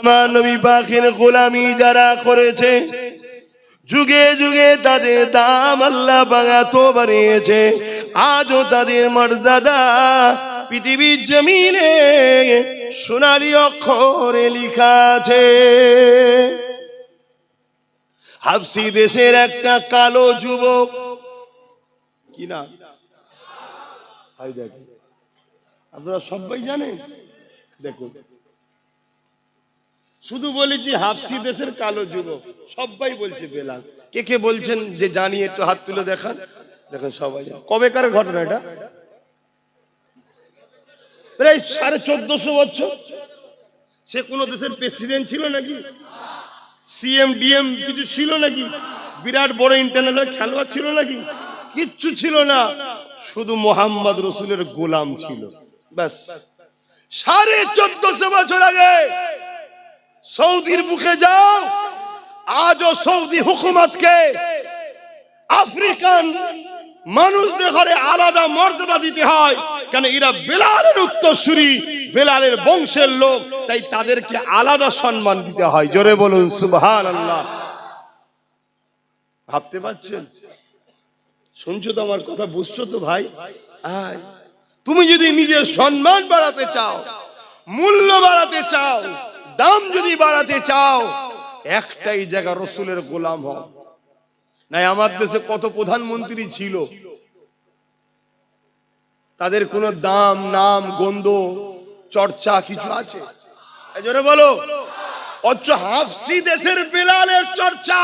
আমার নবী পাকের গোলামি যারা করেছে, যুগে যুগে তাদের দাম আল্লাহ পাক এত বাড়িয়েছে, আজও তাদের মর্যাদা পৃথিবীর জমিনে সোনালী অক্ষরে লেখা আছে। হাবশি দেশের একটা কালো যুবক, কি না আপনারা সবাই জানেন, দেখুন শুধু বলেছি হাবশি দেশের কালো যুবক, সবাই বলছে বেলাল। কে কে বলছেন যে জানি একটু হাত তুলে দেখান। দেখেন সবাই কবেকার ঘটনা এটা, প্রায় 1450 বছর। সে কোন দেশের প্রেসিডেন্ট ছিল নাকি, সিএম ডিএম কিছু ছিল নাকি, বিরাট বড় ইন্টারন্যাশনাল খেলোয়াড় ছিল নাকি? কিচ্ছু ছিল না, শুধু মোহাম্মদ রসুলের গোলাম ছিল ব্যাস। 1450 বছর আগে সৌদির বুকে যাও, আজও সৌদি হুকুমতকে আফ্রিকান মানুষদের ঘরে আলাদা মর্যাদা দিতে হয়। কেন? এরা বেলালের উত্তরসূরি, বেলালের বংশের লোক, তাই তাদেরকে আলাদা সম্মান দিতে হয়। জোরে বলুন সুবহানাল্লাহ। ভাবতে পারছেন? শুনছো তো আমার কথা, বুঝছো তো ভাই? তুমি যদি নিজের সম্মান বাড়াতে চাও, মূল্য বাড়াতে চাও, দাম যদি বাড়াতে চাও, একটাই জায়গা রসুলের গোলাম হও। নাই আমার দেশে কত প্রধানমন্ত্রী ছিল, তাদের কোনো দাম নাম গন্ধ চর্চা কিছু আছে? জোরে বলো। অথচ হাবশি দেশের বেলালের চর্চা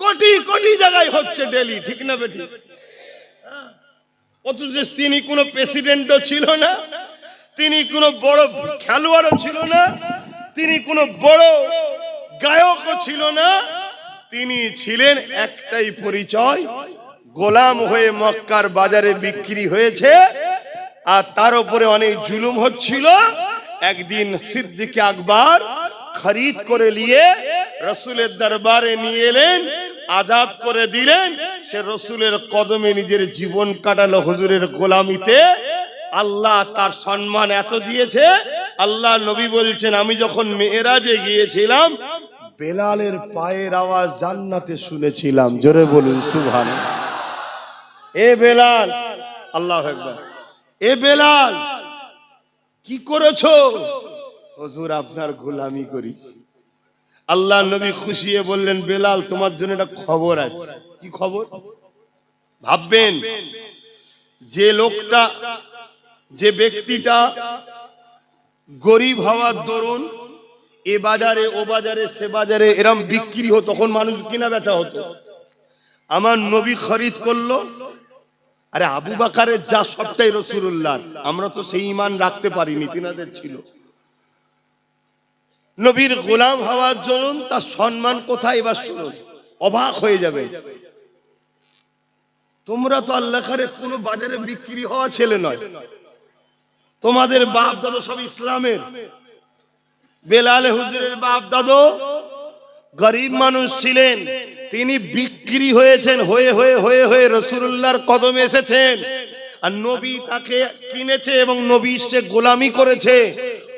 কোটি কোটি জায়গায় হচ্ছে ডেলি, ঠিক না বেটি? অথচ তিনি কোনো প্রেসিডেন্টও ছিল না, তিনি কোনো বড় খেলোয়াড়ও ছিল না, তিনি কোনো বড় গায়কও ছিল না, তিনি ছিলেন একটাই পরিচয়, গোলাম হয়ে মক্কার বাজারে বিক্রি হয়েছে। আর তার উপরে অনেক জুলুম হচ্ছিল। একদিন সিদ্দিক আকবর খরিদ করে নিয়ে রসুলের দরবারে নিয়ে এলেন, আজাদ করে দিলেন। সে রসুলের কদমে নিজের জীবন কাটালো হুজুরের গোলামিতে। আল্লাহ তার সম্মান এত দিয়েছে, আল্লাহ নবী বলছেন, আমি যখন মেরাজে গিয়েছিলাম বেলালের পায়ের আওয়াজ জান্নাতে শুনেছিলাম। জোরে বলুন সুবহানাল্লাহ। এ বেলাল, আল্লাহু আকবার, এ বেলাল কি করেছো? হুজুর আপনার গোলামি করেছি। আল্লাহ নবী খুশি হয়ে বললেন, বেলাল তোমার জন্য একটা খবর আছে। কি খবর? ভাববেন, যে লোকটা, যে ব্যক্তিটা গরিব হওয়ার দরুন এ বাজারে ও বাজারে সে বাজারে এরম বিক্রি হতো, তখন মানুষ কিনা বেচা হতো, আমার নবী খরিদ করলো। আরে আবু বকরের যা সবটাই রাসূলুল্লাহ, আমরা তো সেই ঈমান রাখতে পারিনি, তিনাদের ছিল। নবীর গোলাম হওয়ার জন্য তার সম্মান কোথায়? এবার শুনুন, অবাক হয়ে যাবে। তোমরা তো আল্লাহরে কোনো বাজারে বিক্রি হওয়া ছেলে নয়, তোমাদের বাপ দাদা সব ইসলামের। বেলাল হুজুরের বাপ দাদা গরিব মানুষ ছিলেন, তিনি বিক্রি হয়েছেন, হয়ে হয়ে হয়ে হয়ে রাসূলুল্লাহর কদমে এসেছেন। আর নবী তাকে কিনেছে এবং নবী সে গোলামি করেছে,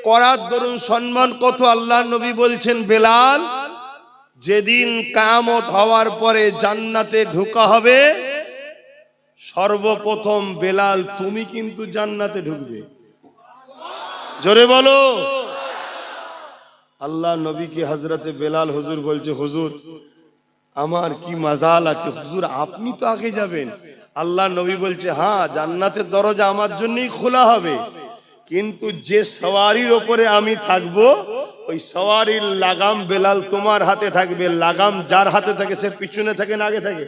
করার দরুন সম্মান কত। আল্লাহ নবী বলছেন, বেলাল যেদিন কিয়ামত হওয়ার পরে জান্নাতে ঢোকা হবে, সর্বপ্রথম বেলাল তুমি কিন্তু জান্নাতে ঢুকবে। জোরে বলো। আল্লাহ নবীকে হযরতে বেলাল হুজুর বলছে, হুজুর আমার কি মাজাল আছে, হুজুর আপনি তো আগে যাবেন। আল্লাহ নবী বলছে, হ্যাঁ জান্নাতের দরজা আমার জন্যই খোলা হবে, কিন্তু যে সওয়ারির উপরে আমি থাকব, ওই সওয়ারির লাগাম বেলাল তোমার হাতে থাকবে। লাগাম যার হাতে থাকে সে পিছনে থাকে না আগে থাকে?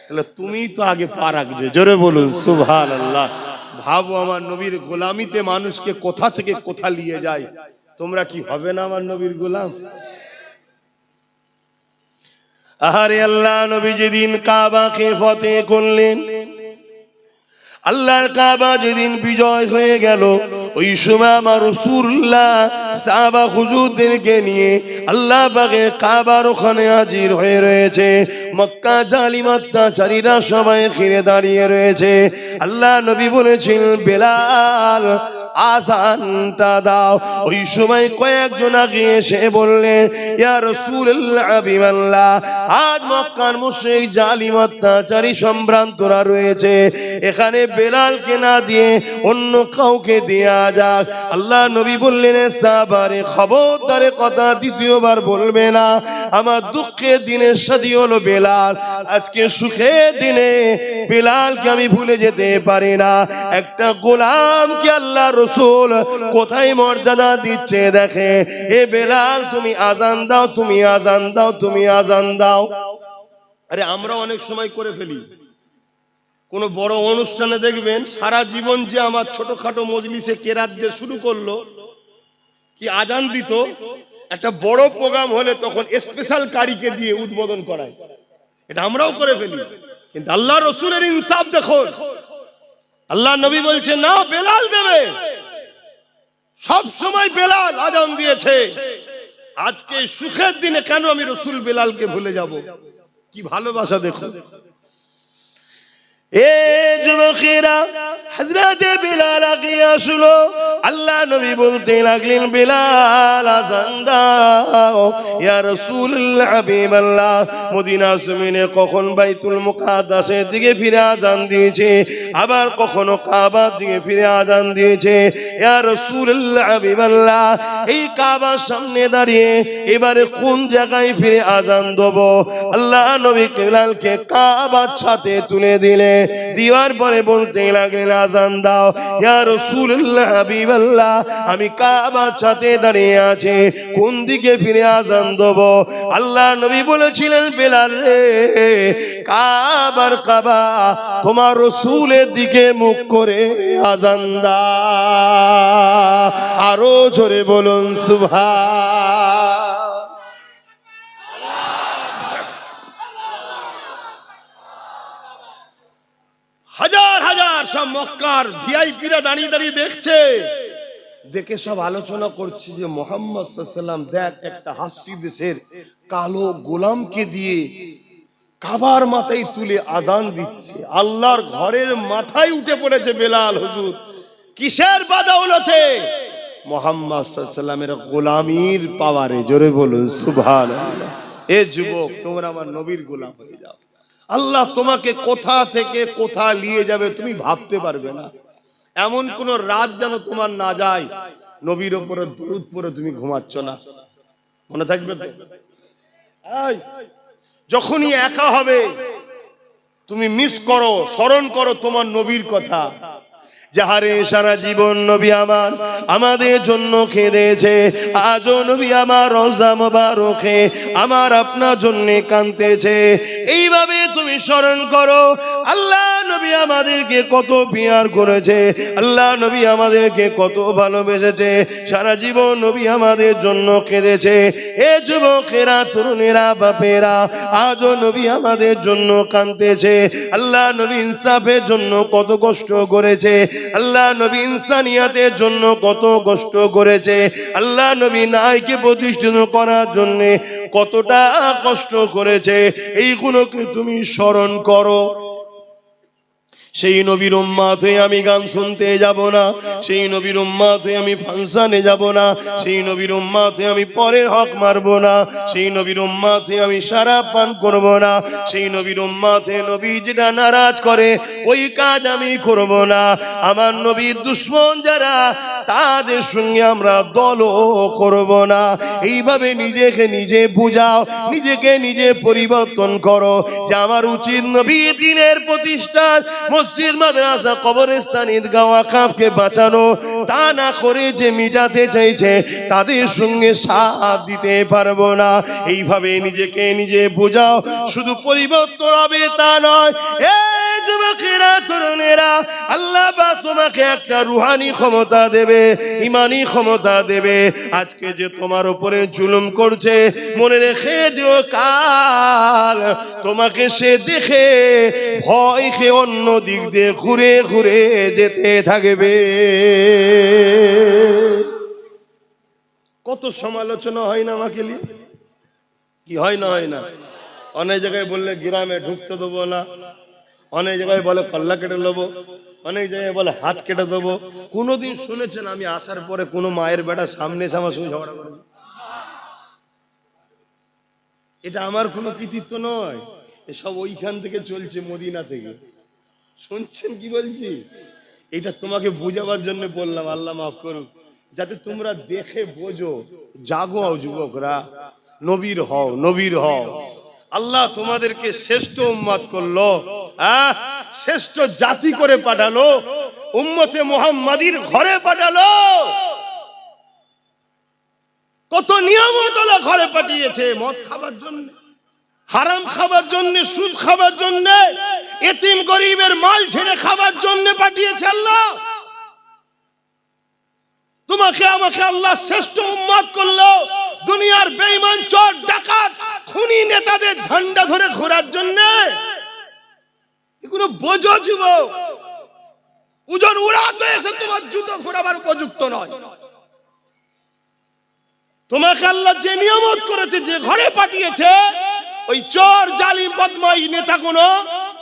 তাহলে তুমি তো আগে পা রাখবে। জোরে বলুন সুবহানাল্লাহ। ভাবো আমার নবীর গোলামিতে মানুষকে কোথা থেকে কোথা নিয়ে যায়। তোমরা কি হবে না আমার নবীর গোলাম? আহারে আল্লাহ নবী যেদিন কাবাকে ফতেহ করলেন, আল্লাহর কাবা যেদিন বিজয় হয়ে গেল, ওই সময় আমার রাসূলুল্লাহ সাহাবা হুজুরদেরকে নিয়ে আল্লাহ পাকের কাবার ওখানে হাজির হয়ে রয়েছে। মক্কা জালিম অত্যাচারীরা সবাই ঘিরে দাঁড়িয়ে রয়েছে। আল্লাহ নবী বলেছেন, বেলাল আযানটা দাও। ওই সময় কয়েকজন আগে এসে বললেন, ইয়া রাসূলুল্লাহ হাবিবাল্লাহ, আজ মক্কার মুশরিক জালিম অত্যাচারী সম্ভ্রান্তরা রয়েছে, এখানে বেলালকে না দিয়ে অন্য কাউকে দেয়া যাক। আল্লাহ নবী বললেন, সাহাবারে খবরদারে কথা দ্বিতীয়বার বলবে না। আমার দুঃখের দিনের সাথী হলো বেলাল, আজকে সুখের দিনে বেলালকে আমি ভুলে যেতে পারি না। একটা গোলামকে আল্লাহ রাসূল কোথায় মর্যাদা দিচ্ছে দেখে। এ বেলাল, তুমি আজান দাও, তুমি আজান দাও, তুমি আজান দাও। আরে আমরা অনেক সময় করে ফেলি, কোন বড় অনুষ্ঠানে দেখবেন সারা জীবন যে আমার ছোটখাটো মজলিসে কেরাত দিয়ে শুরু করলো, কি আজান দিত, একটা বড় প্রোগ্রাম হলে তখন স্পেশাল কারিকে দিয়ে উদ্বোধন করায়। এটা আমরাও করে ফেলি, কিন্তু আল্লাহ রাসূলের ইনসাফ দেখুন। আল্লাহ নবী বলছে না, বেলাল দেবে। সব সময় বেলাল আজান দিয়েছে। আজকে সুখের দিনে কেন আমি রাসূল বেলালকে ভুলে যাব? কি ভালোবাসা দেখুন। এ যুবকেরা, হযরত বেলাল আগে আসলো। আল্লাহ নবী বলতে লাগলেন, বেলাল আযান দাও। ইয়া রাসূলুল্লাহ হাবিবাল্লাহ, মদিনা জমিনে কখন বাইতুল মুকাদ্দাসের দিকে ফিরে আযান দিয়েছে, আবার কখনো কাবার দিকে ফিরে আযান দিয়েছে। ইয়া রাসূলুল্লাহ হাবিবাল্লাহ, এই কাবার সামনে দাঁড়িয়ে এবারে কোন জায়গায় ফিরে আযান দেব? আল্লাহ নবী বেলালকে কাবার সাথে তুলে দিলে, দিওয়ার পরে বলতে লাগলেন, আযান দাও। ইয়া রাসূলুল্লাহ হাবিবাল্লাহ, আমি কাবার সাথে দাঁড়িয়ে আছি, কোন দিকে ফিরে আযান দেব? আল্লাহ নবী বলেছিলেন, বেলাল রে, কাবার কাবা তোমার রাসূলের দিকে মুখ করে আযান দাও। আরো জোরে বলুন সুবহান। হাজার হাজার সব মক্কার ভিআইপিরা দাঁড়িয়ে দাঁড়িয়ে দেখছে, দেখে সব আলোচনা করছে যে মুহাম্মদ সাল্লাল্লাহু আলাইহি ওয়াসাল্লাম দেখ, একটা হাসি দেশের কালো গোলামকে দিয়ে কাবার মাথায় তুলে আযান দিচ্ছে। আল্লাহর ঘরের মাথায় উঠে পড়েছে বেলাল হুজুর। কিসের বাদাউলতে? মুহাম্মদ সাল্লাল্লাহু আলাইহি ওয়াসাল্লামের গোলামির পাওয়ারে। জোরে বলুন সুবহানাল্লাহ। এ যুবক, তোমরা আমার নবীর গোলাম হয়ে যাও। আল্লাহ তোমাকে কোথা থেকে কোথা নিয়ে যাবে তুমি ভাবতে পারবে না। এমন কোন রাত যেন তোমার না যায় নবীর উপরে দরুদ পড়ে তুমি ঘুমাচ্ছ না। মনে থাকবে তো? যখনই একা হবে তুমি মিস করো, স্মরণ করো তোমার নবীর কথা। যাহারে সারা জীবন নবী আমার আমাদের জন্য খেদেছে, আজও নবী আমার রওজা মোবারকে আমার আপনার জন্য কাঁদতেছে। এইভাবে তুমি স্মরণ করো, আল্লাহ নবী আমাদেরকে কত পিয়ার করেছে, আল্লাহ নবী আমাদেরকে কত ভালোবেসেছে, সারা জীবন নবী আমাদের জন্য কেঁদেছে। এ যুবকেরা, তরুণেরা, বাপেরা, আজও নবী আমাদের জন্য কাঁদতেছে। আল্লাহ নবী ইনসাফের জন্য কত কষ্ট করেছে, আল্লাহ নবী ইনসানিয়াতের জন্য কত কষ্ট করেছে, আল্লাহ নবী নাইকে প্রতিষ্ঠিত করার জন্য কতটা কষ্ট করেছে। এইগুলোকে তুমি স্মরণ করো। সেই নবীর উম্মত হয়ে আমি গান শুনতে যাব না, সেই নবীর উম্মত হয়ে আমি ফাংশনে যাব না, সেই নবীর উম্মত হয়ে আমি পরের হক মারব না, সেই নবীর উম্মত হয়ে আমি শরাব পান করব না, সেই নবীর উম্মত হয়ে নবী যেটা নারাজ করে ওই কাজ আমি করব না। আমার নবীর দুশমন যারা তাদের সঙ্গে আমরা দলও করব না। এইভাবে নিজেকে নিজে বুঝাও, নিজেকে নিজে পরিবর্তন করো যে আমার উচিত নবীর দ্বীনের প্রতিষ্ঠার, মসজিদ, মাদ্রাসা, কবরস্থান, ঈদগাহ, ওয়াকফকে বাঁচানো। তা না করে যে মিটাতে চাইছে তাদের সঙ্গে সাথ দিতে পারবো না। এইভাবে নিজেকে নিজে বোঝাও, শুধু পরিবর্তন হবে তা নয়। এই যুবকেরা, তরুণেরা, আল্লাহ পাক তোমাকে একটা রুহানি ক্ষমতা দেবে, ইমানি ক্ষমতা দেবে। আজকে যে তোমার উপরে জুলুম করছে, মনে রেখে দিও কাল তোমাকে সে দেখে ভয় খেয়ে অন্য দিক দিয়ে ঘুরে ঘুরে যেতে থাকবে। কত সমালোচনা হয় না আমাকে নিয়ে, কি হয় না হয় না? অনেক জায়গায় বললে গ্রামে ঢুকতে দেবো না, অনেক জায়গায় বলে কল্লা কেটে নেবো, অনেক জায়গায় বলে হাত কেটে দেবো। কোনোদিন শুনেছেন আমি আসার পরে কোনো মায়ের বেটা সামনে এসে আমার সঙ্গে ঝগড়া করেছে? এটা আমার কোনো কৃতিত্ব নয়, এসব ওইখান থেকে চলছে, মদিনা থেকে। শুনছেন কি বলছি? এটা তোমাকে বোঝাবার জন্য বললাম, আল্লাহ মাফ করুক, যাতে তোমরা দেখে বোঝো। জাগো যুবকরা, নবীর হও, নবীর হও। আল্লাহ তোমাদেরকে শ্রেষ্ঠ উম্মত করলো, শ্রেষ্ঠ জাতি করে পাঠালো, উম্মতে মুহাম্মাদির ঘরে পাঠালো। কত নিয়ামত আল্লাহ ঘরে পাঠিয়েছে, মদ খাবার জন্য, হারাম খাবার জন্য, সুদ খাবার জন্য, এতিম গরিবের মাল ছেড়ে খাবার জন্য পাঠিয়েছে আল্লাহ। তোমাকে আমাকে আল্লাহ শ্রেষ্ঠ উম্মত করলো দুনিয়ার বেঈমান, চোর, ডাকাত, খুনি নেতাদের ঝান্ডা ধরে ঘোরার জন্য। এগুলো বোঝো যুবক, উজন উড়াতে এসে তোমার জুতো ঘোরাবার উপযুক্ত নয়। তোমাকে আল্লাহ যে নিয়ামত করেছে, যে ঘরে পাঠিয়েছে, ওই চোর, জালিম, বদমাইশ নেতাগুলো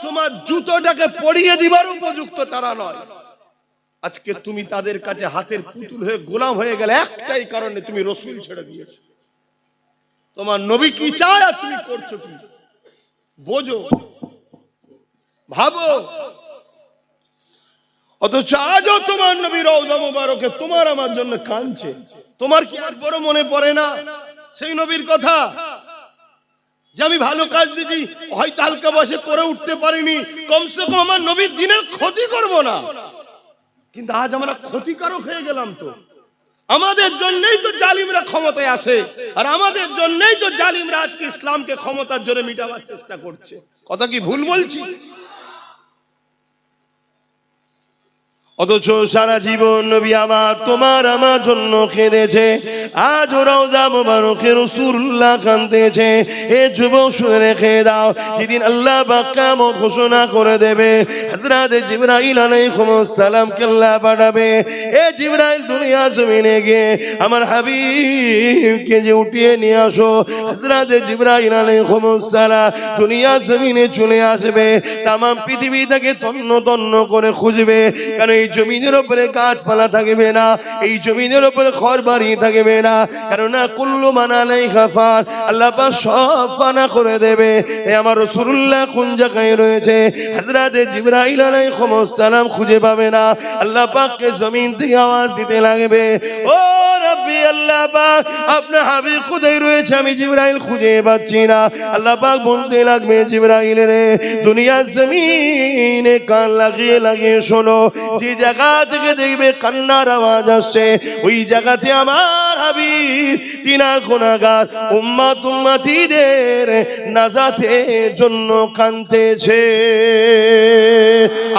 তোমার জুতোটাকে পরিয়ে দিবার উপযুক্ত তারা নয়। আজকে তুমি তাদের কাছে হাতের পুতুল হয়ে গোলাম হয়ে গেলে একটাই কারণে, তুমি রসুল ছেড়ে দিয়েছো। তোমার নবী কি চায় আর তুমি করছো কি? বোঝো, ভাবো। অথচ আজও তোমার নবী রওজা মুবারকে তোমার আমার জন্য কাঁদছে। তোমার কি আর বড় মনে পড়ে না সেই নবীর কথা, যে আমি ভালো কাজ দিয়েছি, হয়তো হালকা বসে করে উঠতে পারিনি, কমসে কম আমার নবীর দিনের ক্ষতি করব না। কিন্তু আজ আমরা ক্ষতিকারক হয়ে গেলাম। তো আমাদের জন্যই তো জালিমরা ক্ষমতায় আসে, আর আমাদের জন্যই তো জালিমরা আজকে ইসলামকে ক্ষমতার জন্য মিটাবার চেষ্টা করছে। কথা কি ভুল বলছি? অথচ সারা জীবন নবী আমার তোমার আমার জন্য কেঁদেছে। আজ রওজা মুবারকে রাসূলুল্লাহ কাঁদতেছে। এ যুবক শুনে রেখে দাও, যেদিন আল্লাহ পাক কিয়ামত ঘোষণা করে দেবে, হযরত জিবরাইল আলাইহিস সালাম কে আল্লাহ পাঠাবে। এ জিবরাইল, দুনিয়া জমিনে গিয়ে আমার হাবিবকে যে উঠিয়ে নিয়ে আসো। হযরত জিবরাইল আলাইহিস সালাম দুনিয়া জমিনে চলে আসবে, তাম পৃথিবী থেকে তন্ন তন্ন করে খুঁজবে, কারণ এই জমিনের উপরে গাছপালা থাকবে না, এই জমিনের উপরে ঘরবাড়ি থাকবে না, কেননা কুল্লু মান আলাইহা ফান, আল্লাহ পাক সব ফানা করে দেবে। এ আমার রাসূলুল্লাহ কোন জায়গায় রয়েছে? হযরত জিবরাইল আলাইহিস সালাম খুঁজে পাবে না, আল্লাহ পাককে জমিন থেকে আওয়াজ দিতে লাগবে, ও রব্বি, আল্লাহ পাক আপনার হাবিব কোথায় রয়েছে? আমি জিবরাইল খুঁজে পাচ্ছি না। আল্লাহ পাক বলতে লাগবে, জিবরাইল রে, দুনিয়ার জমিনে কান লাগিয়ে লাগিয়ে শোনো, যে জায়গা থেকে দেখবে কান্নার আওয়াজ আসছে, ওই জায়গাতে আমার হাবিব তিনার গুনাহগার উম্মত উম্মতিদের নাজাতের জন্য কাঁদতেছে।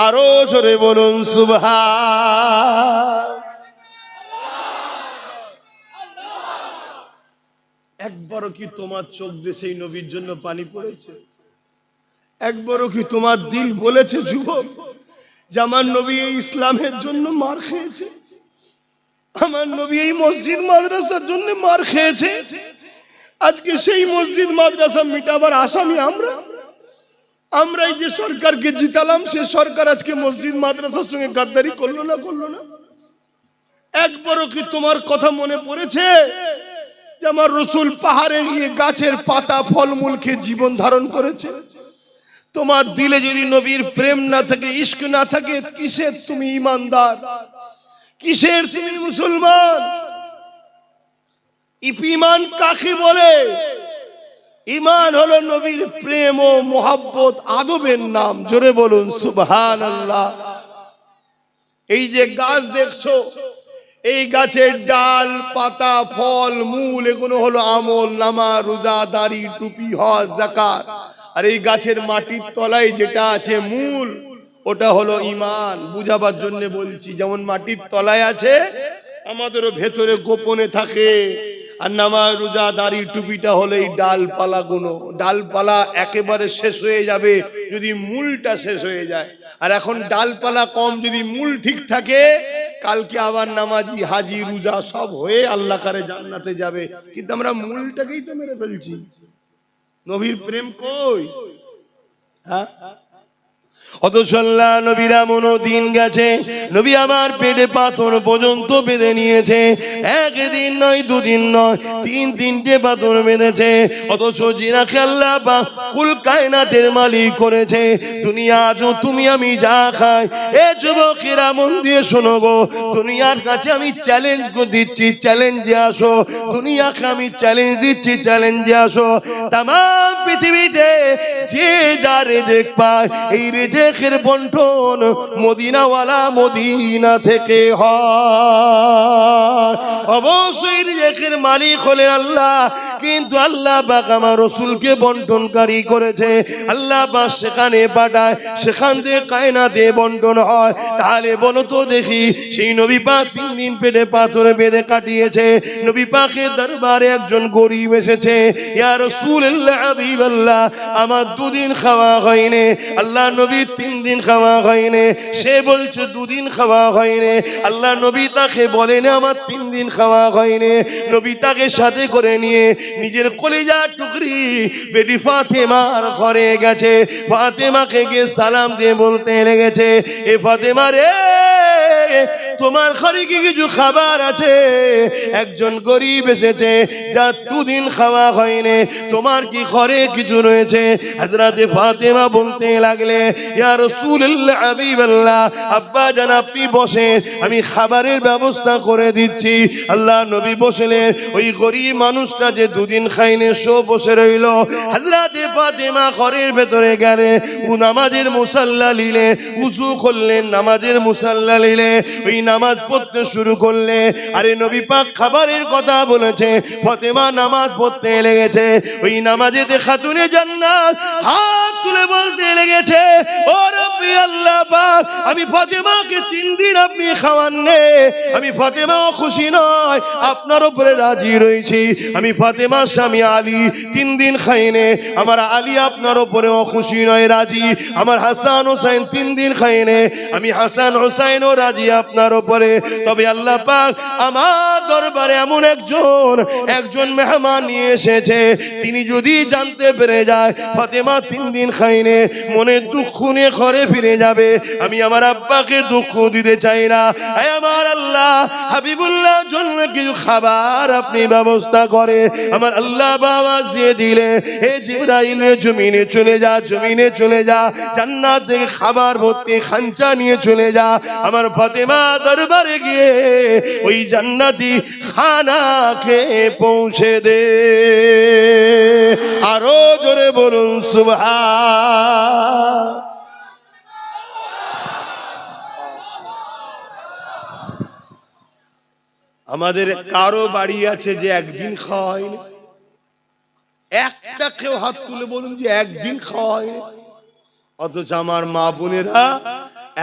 আরো জোরে বলুন সুবহান। একবারও কি তোমার চোখ দিয়ে সেই নবীর জন্য পানি পড়েছে? একবারও কি তোমার দিল বলেছে যুবক, যে আমার নবী এই ইসলামের জন্য মার খেয়েছে, আমার নবী এই মসজিদ মাদ্রাসার জন্য মার খেয়েছে, আজকে সেই মসজিদ মাদ্রাসা মিটাবার আসামি আমরা? আমরাই যে সরকারকে জিতালাম, সে সরকার আজকে মসজিদ মাদ্রাসার সঙ্গে গাদ্দারি করলো না? করলো না? একবারও কি তোমার কথা মনে পড়েছে যে আমার রাসূল পাহাড়ে গিয়ে গাছের পাতা ফলমূল খেয়ে জীবন ধারণ করেছে? তোমার দিলে যদি নবীর প্রেম না থাকে, ইশক না থাকে, কিসের তুমি ঈমানদার, কিসের তুমি মুসলমান? ঈমান কাকে বলে? ঈমান হলো নবীর প্রেম ও মোহাব্বত, আদবের নাম। জোরে বলুন সুবহানাল্লাহ। এই যে গাছ দেখছো, এই গাছের ডাল, পাতা, ফল, মূল, এগুলো হলো আমল নামা, রোজা, দাড়ি, টুপি, হজ, যাকাত। আর এই গাছের মাটির তলায় যেটা আছে মূল, ওটা হলো ঈমান। বুঝাবার জন্য বলছি, যেমন মাটির তলায় আছে, আমাদেরও ভেতরে গোপনে থাকে। আর নামাজ, রোজা, দাড়ি, টুপিটা হলো এই ডালপালা গুলো। ডালপালা একেবারে শেষ হয়ে যাবে যদি মূলটা শেষ হয়ে যায়। আর এখন ডালপালা কম, যদি মূল ঠিক থাকে, কালকে আবার নামাজি, হাজি, রোজা সব হয়ে আল্লাহ কারে জান্নাতে যাবে। কিন্তু আমরা মূলটাকেই তো মেরে ফেলছি। নবীর প্রেম কই? হ্যাঁ, অথচ আল্লাহ নবীর এমন দিন গেছে, নবী আমার পেটে পাথর পর্যন্ত বেঁধে নিয়েছে। একদিন নয়, দুদিন নয়, তিনটে পাথর বেঁধেছে। অথচ যিনাকে আল্লাহ পাক কুল কায়নাতের মালিক করেছে, দুনিয়া আজও তুমি আমি যা খাই, এ যুবকেরা মন দিয়ে শোনো গো, দুনিয়ার কাছে আমি চ্যালেঞ্জ দিচ্ছি, চ্যালেঞ্জে আসো। দুনিয়াকে আমি চ্যালেঞ্জ দিচ্ছি, চ্যালেঞ্জে আসো। তাম পৃথিবীতে যে যা রেজেক পায়, এই রেজেকের বন্টন মদিনাওয়ালা মদিনা থেকে হয়। অবশ্যই রেজেকের মালিক হলেন আল্লাহ, কিন্তু আল্লাহ পাক আমার রাসূলকে বন্টনকারী করেছে। আল্লাহ পাক সেখানে পাঠায়, সেখান থেকে কায়নাতে বন্টন হয়। তাহলে বলো তো দেখি, সেই নবী পাক 3 দিন পেটে পাথরে বেঁধে কাটিয়েছে। নবী পাকের দরবারে একজন গরীব এসেছে, ইয়া রাসূলুল্লাহ হাবিবাল্লাহ, আমার 2 দিন খাওয়া হয়নি। আল্লাহ নবী 3 দিন খাওয়া হয়নি। সে বলছে 2 দিন খাওয়া হয়নি। আল্লাহ নবী তাকে বলেন আমার 3 দিন খাওয়া হয়নি। নবী তাকে সাথে করে নিয়ে নিজের কলিজার টুকরি বেটি ফাতেমার ঘরে গেছে। ফাতেমাকে গিয়ে সালাম দিয়ে বলতে লেগেছে, এ ফাতেমা রে, তোমার ঘরে কি কিছু খাবার আছে? একজন গরিব এসেছে, যার 2 দিন খাওয়া হয়নি, তোমার কি ঘরে কিছু রয়েছে? হযরতে ফাতেমা বলতে লাগলে, ইয়া রাসূলুল্লাহ হাবিবাল্লাহ, আব্বা জান আপনি বসেন, আমি খাবারের ব্যবস্থা করে দিচ্ছি। আল্লাহ নবী বসলেন। ওই গরিব মানুষটা যে 2 দিন খায়নি, সে বসে রইল। হযরতে ফাতেমা ঘরের ভেতরে গেলে, ও নামাজের মুসাল্লা নিলে, উযু করলেন, নামাজের মুসাল্লা নিলে, ওই নামাজ পড়তে শুরু করলে। আরে নবী পাক খাবারের কথা বলেছে, ফাতেমা নামাজ পড়তে লেগেছে। ওই নামাজেতে খাতুনে জান্নাত হাত তুলে বলতে লেগেছে, ও রব্বি আল্লাহ পাক, আমি ফাতেমাকে 3 দিন আপনি খাওয়াননি, আমি ফাতেমাও খুশি নয়, আপনার উপরে রাজি রয়েছি। আমি ফাতেমার স্বামী আলী 3 দিন খাইনি, আমার আলী আপনার উপরেও খুশি নয়, রাজি। আমার হাসান হোসেন 3 দিন খাইনি, আমি হাসান হোসেনও রাজি আপনার উপরে। তবে আল্লাহ পাক আমার দরবারে এমন একজন মেহমান নিয়ে এসেছে, তিনি যদি জানতে পেরে যায় ফাতেমা 3 দিন খাইনি, মনে দুঃখ নিয়ে ঘরে ফিরে যাবে। আমি আমার আব্বাকে দুঃখ দিতে চাই না। আমার আল্লাহ হাবিবুল্লাহ জন্য কিছু খাবার আপনি ব্যবস্থা করে। আমার আল্লাহ আওয়াজ দিয়ে দিলে, হে জিবরাইল, জমিনে চলে যা, জমিনে চলে যা, জান্নাত থেকে খাবার ভর্তি খাঞ্চা নিয়ে চলে যা। আমার ফাতেমা দরবারে গিয়ে ওই জান্নাতি খানা খেয়ে পৌঁছে দে। আরো জোরে বলুন সুবহান। আমাদের কারো বাড়ি আছে যে একদিন খাওয়া হয়নি? একটা কেউ হাত তুলে বলুন যে একদিন খাওয়া হয়নি। অথচ আমার মা বোনেরা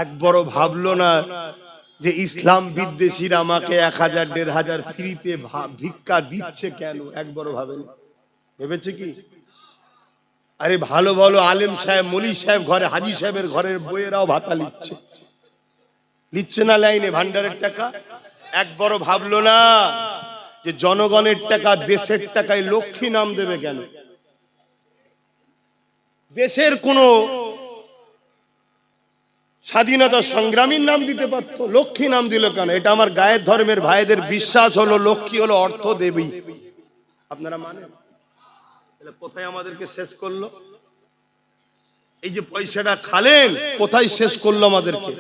একবারও ভাবলো না যে ইসলাম বিদ্বেষীরা আমাকে 1000 1500 ফ্রিতে ভিক্ষা দিচ্ছে কেন, একবারও ভাবেনি। ভেবেছে কি? আরে ভালো ভালো আলেম সাহেব, মলি সাহেব ঘরে, হাজি সাহেবের ঘরের বইয়েরাও ভাতা লিচ্ছে না লাইনে ভান্ডারের টাকা। একবারও ভাবলো না যে জনগণের টাকা, দেশের টাকায় লক্ষ্মী নাম দেবে কেন? দেশের কোন স্বাধীনতা সংগ্রামীর নাম দিতে পারতো, লক্ষ্মী নাম দিল কেন? এটা আমার গায়ের ধর্মের ভাইদের বিশ্বাস হলো, লক্ষ্মী হলো অর্থ দেবী। আপনারা মানেন? কোথায় আমাদেরকে শেষ করলো? এই যে পয়সাটা খালেন, কোথায় শেষ করলো আমাদেরকে?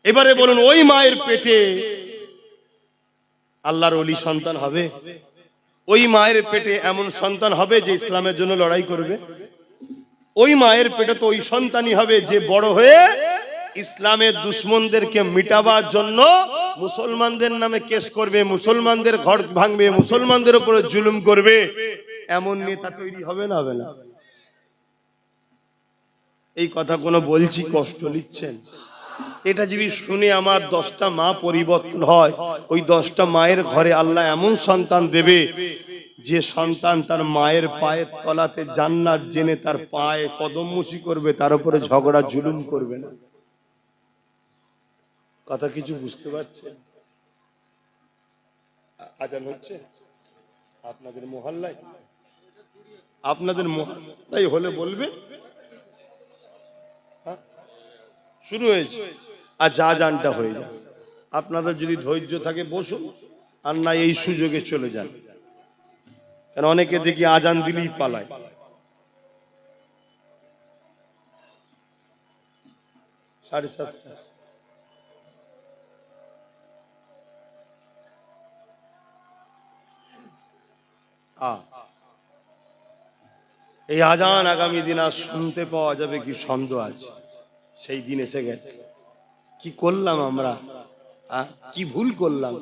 এবারে বলুন, ওই মায়ের পেটে আল্লাহর ওলি সন্তান হবে? ওই মায়ের পেটে এমন সন্তান হবে যে ইসলামের জন্য লড়াই করবে? ওই মায়ের পেটে তো ওই সন্তানই হবে যে বড় হয়ে ইসলামের দুশমনদেরকে মিটাবার জন্য মুসলমানদের নামে কেস করবে, মুসলমানদের ঘর ভাঙবে, মুসলমানদের উপরে জুলুম করবে। এমন নেতা তৈরি হবে না? হবে না? এই কথা কোনো বলছি, কষ্ট নিচ্ছেন? এটা যদি শুনে আমার 10টা মা পরিবর্তন হয়, ওই 10টা মায়ের ঘরে আল্লাহ এমন সন্তান দেবে যে সন্তান তার মায়ের পায়ের তলাতে জান্নাত জেনে তার পায়ে কদমমুশি করবে, তার উপরে ঝগড়া জুলুম করবে না। কথা কিছু বুঝতে পারছেন? আজান হচ্ছে আপনাদের মহল্লায়? আপনাদের মহল্লায় হলে বলবে। শুরু হয়েছে, আর যা জানটা হয়ে যাবে। আপনাদের যদি ধৈর্য থাকে বসুন, আর না এই সুযোগে চলে যান, কারণ অনেকে দেখি আজান দিলেই পালায়। সাড়ে সাতটা, এই আজান আগামী দিন আর শুনতে পাওয়া যাবে কি সন্দেহ আছে? সেই দিন এসে গেছে। কি করলাম আমরা, কি ভুল করলাম?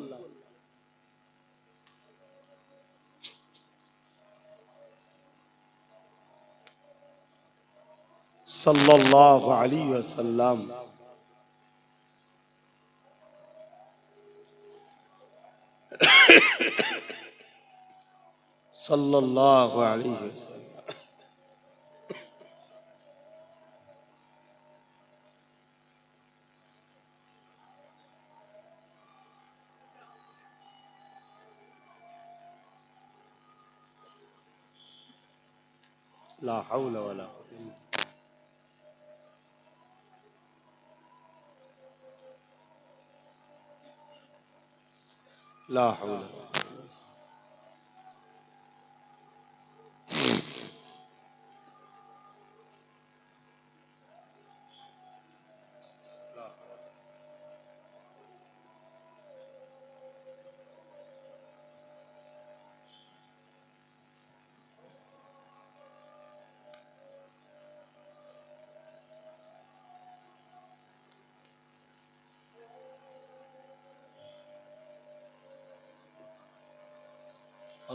সাল্লাল্লাহু আলাইহি ওয়াসাল্লাম সাল্লাল্লাহু আলাইহি ওয়াসাল্লাম লা হাওলা ওয়ালা কুওয়াতা লা হাওলা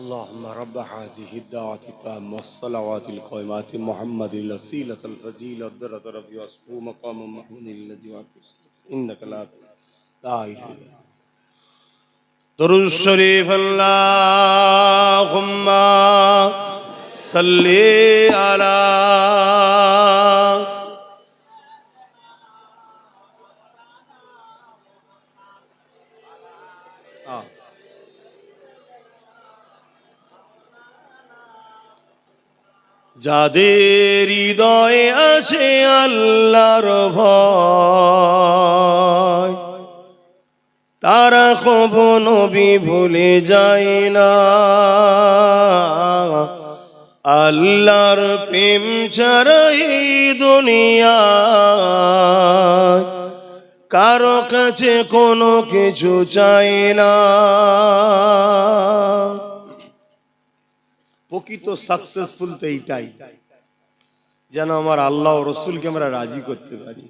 اللهم رب هذه الدعوة التامة والصلوات القائمات محمد الوسيلة الفضيلة الدرجة الرفيعة واسمه مقام محمود الذي وعدته إنك لا إله إلا أنت. درود الشريف اللهم صل على যাদের হৃদয়ে আছে আল্লাহর ভয়, তারা কখনো নবী ভুলে যায় না। আল্লাহর প্রেম ছাড়া এই দুনিয়ায় কারো কাছে কোনো কিছু চাই না। প্রকৃত সাকসেসফুল তো এইটাই, যেন আমার আল্লাহ ও রসুলকে আমরা রাজি করতে পারি।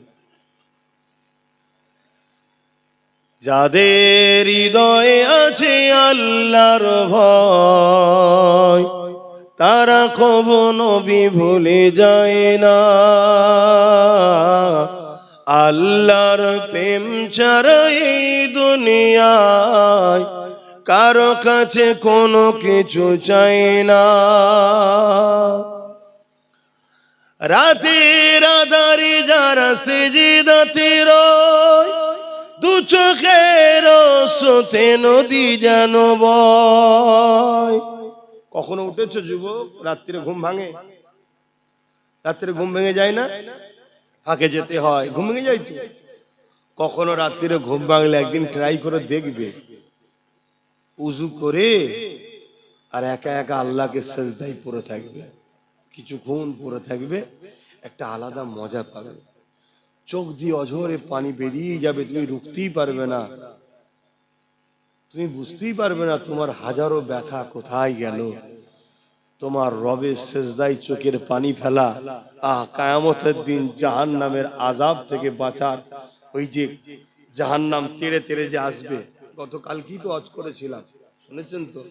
যাদের হৃদয়ে আছে আল্লাহর ভয়, তারা কখনো নবী ভুলে যায় না। আল্লাহর প্রেম ছাড়া এই দুনিয়ায় কারো কাছে কোনো কিছু চাই না। রাতের আধারে যারা সিজদাতে রয়, দু চোখের স্রোতে নদী যেন বয়। কখনো উঠেছো যুবক? রাত্রে ঘুম ভাঙে? রাত্রে ঘুম ভেঙে যায় না? ফাঁকে যেতে হয়, ঘুম ভেঙে যায় তো। কখনো রাত্রে ঘুম ভাঙলে একদিন ট্রাই করে দেখবে, উজু করে আর একা একা আল্লাহকে সেজদায় পড়ে থাকবে, কিছুক্ষণ পড়ে থাকবে, একটা আলাদা মজা পাবে। চোখ দিয়ে অঝরে পানি বেরিয়ে যাবে, তুমি রুখতেই পারবে না, তুমি বুঝতেই পারবে না তোমার হাজারো ব্যথা কোথায় গেল। তোমার রবের সেজদায় চোখের পানি ফেলা, কিয়ামতের দিন জাহান্নামের আযাব থেকে বাঁচার ওই যে জাহান্নাম তেড়ে তেড়ে যে আসবে। গতকাল কি তো ওয়াজ করেছিলাম, শুনেছেন তো?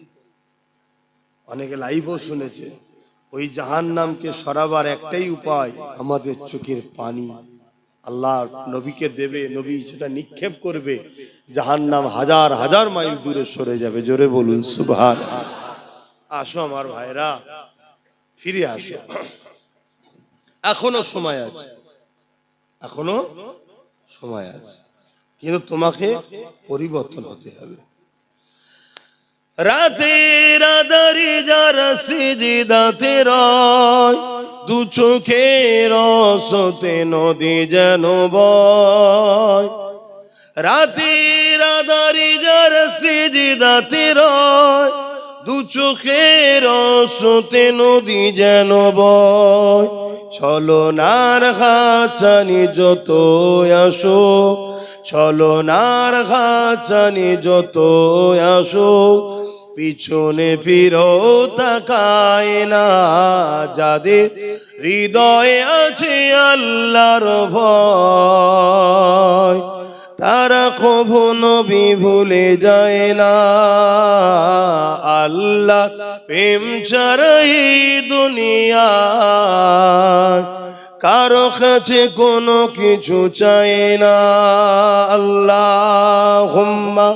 অনেকে লাইভও শুনেছে। ওই জাহান্নামকে সরাবার একটাই উপায়, আমাদের চোখের পানি আল্লাহ নবীকে দেবে, নবী সেটা নিক্ষেপ করবে, জাহান্নাম হাজার হাজার মাইল দূরে সরে যাবে। জোরে বলুন সুবহানাল্লাহ। আসো আমার ভাইরা, ফিরে আসো, এখনো সময় আছে, এখনো সময় আছে, কিন্তু তোমাকে পরিবর্তন হতে হবে। রাতের আধারে যারা সিজদাতে রয়, দু চোখের রসতে নদী যেন বয়। রাতের আধারে যারা সিজদাতে রয়, দু চোখের রসতে নদী যেন বয়। ছলনার খাঁচানি যত আসো, ছলনার খাঁচানি যত আসো, পিছনে ফিরো তাকায় না। যাদের হৃদয়ে আছে আল্লাহর ভয়, তারা কখনো ভুলে যায় না। আল্লাহ প্রেম ছাড়া এই দুনিয়ায় কারো কাছে কোনো কিছু চাই না। আল্লাহুম্মা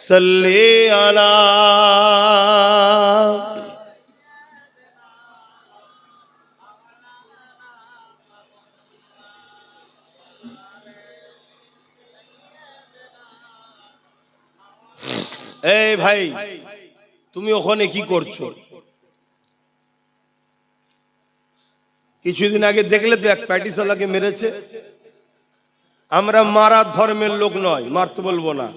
সাল্লি আলা। এই ভাই, তুমি ওখানে কি করছো? কিছুদিন আগে দেখলে তো এক প্যাটিসালাকে মেরেছে। আমরা মারার ধর্মের লোক নয়, মারতে বলবো না।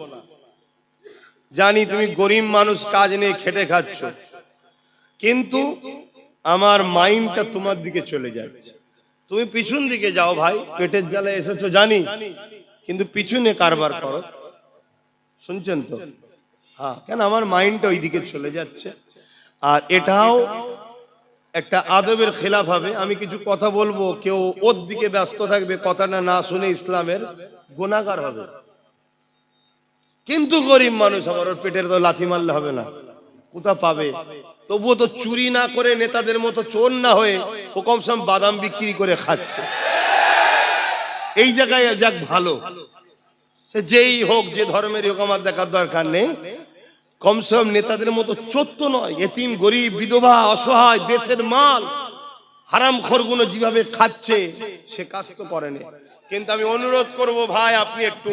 জানি তুমি গরিব মানুষ, কাজ নেই, খেটে খাচ্ছ, কিন্তু আমার মাইন্ডটা তোমার দিকে চলে যাচ্ছে। তুমি পিছন দিকে যাও ভাই, পেটের জ্বালায় এসেছো জানি, কিন্তু পিছনে কারবার করো। শুনছেন তো? হ্যাঁ, কেন আমার মাইন্ডটা ওই দিকে চলে যাচ্ছে। আর এটাও একটা আদবের খেলাফ হবে। আমি কিছু কথা বলবো, কেউ ওর দিকে ব্যস্ত থাকবে, কথাটা না শুনে ইসলামের গুনাহগার হবে। কিন্তু গরিব মানুষ আমার, ওর পেটের তো লাথি মারলে হবে না, কোথা পাবে? তবুও তো চুরি না করে, নেতাদের মতো চোর না হয়ে ও কমসম বাদাম বিক্রি করে খাচ্ছে। এই জায়গায় যাক ভালো, সে যেই হোক, যে ধর্মের হোক, আমার দেখার দরকার নেই। কমসম নেতাদের মতো চোর তো নয়। এতিম, গরিব, বিধবা, অসহায়, দেশের মাল হারামখোরগুলো যেভাবে খাচ্ছে, সে কাজ তো করেনি। কিন্তু আমি অনুরোধ করব ভাই, আপনি একটু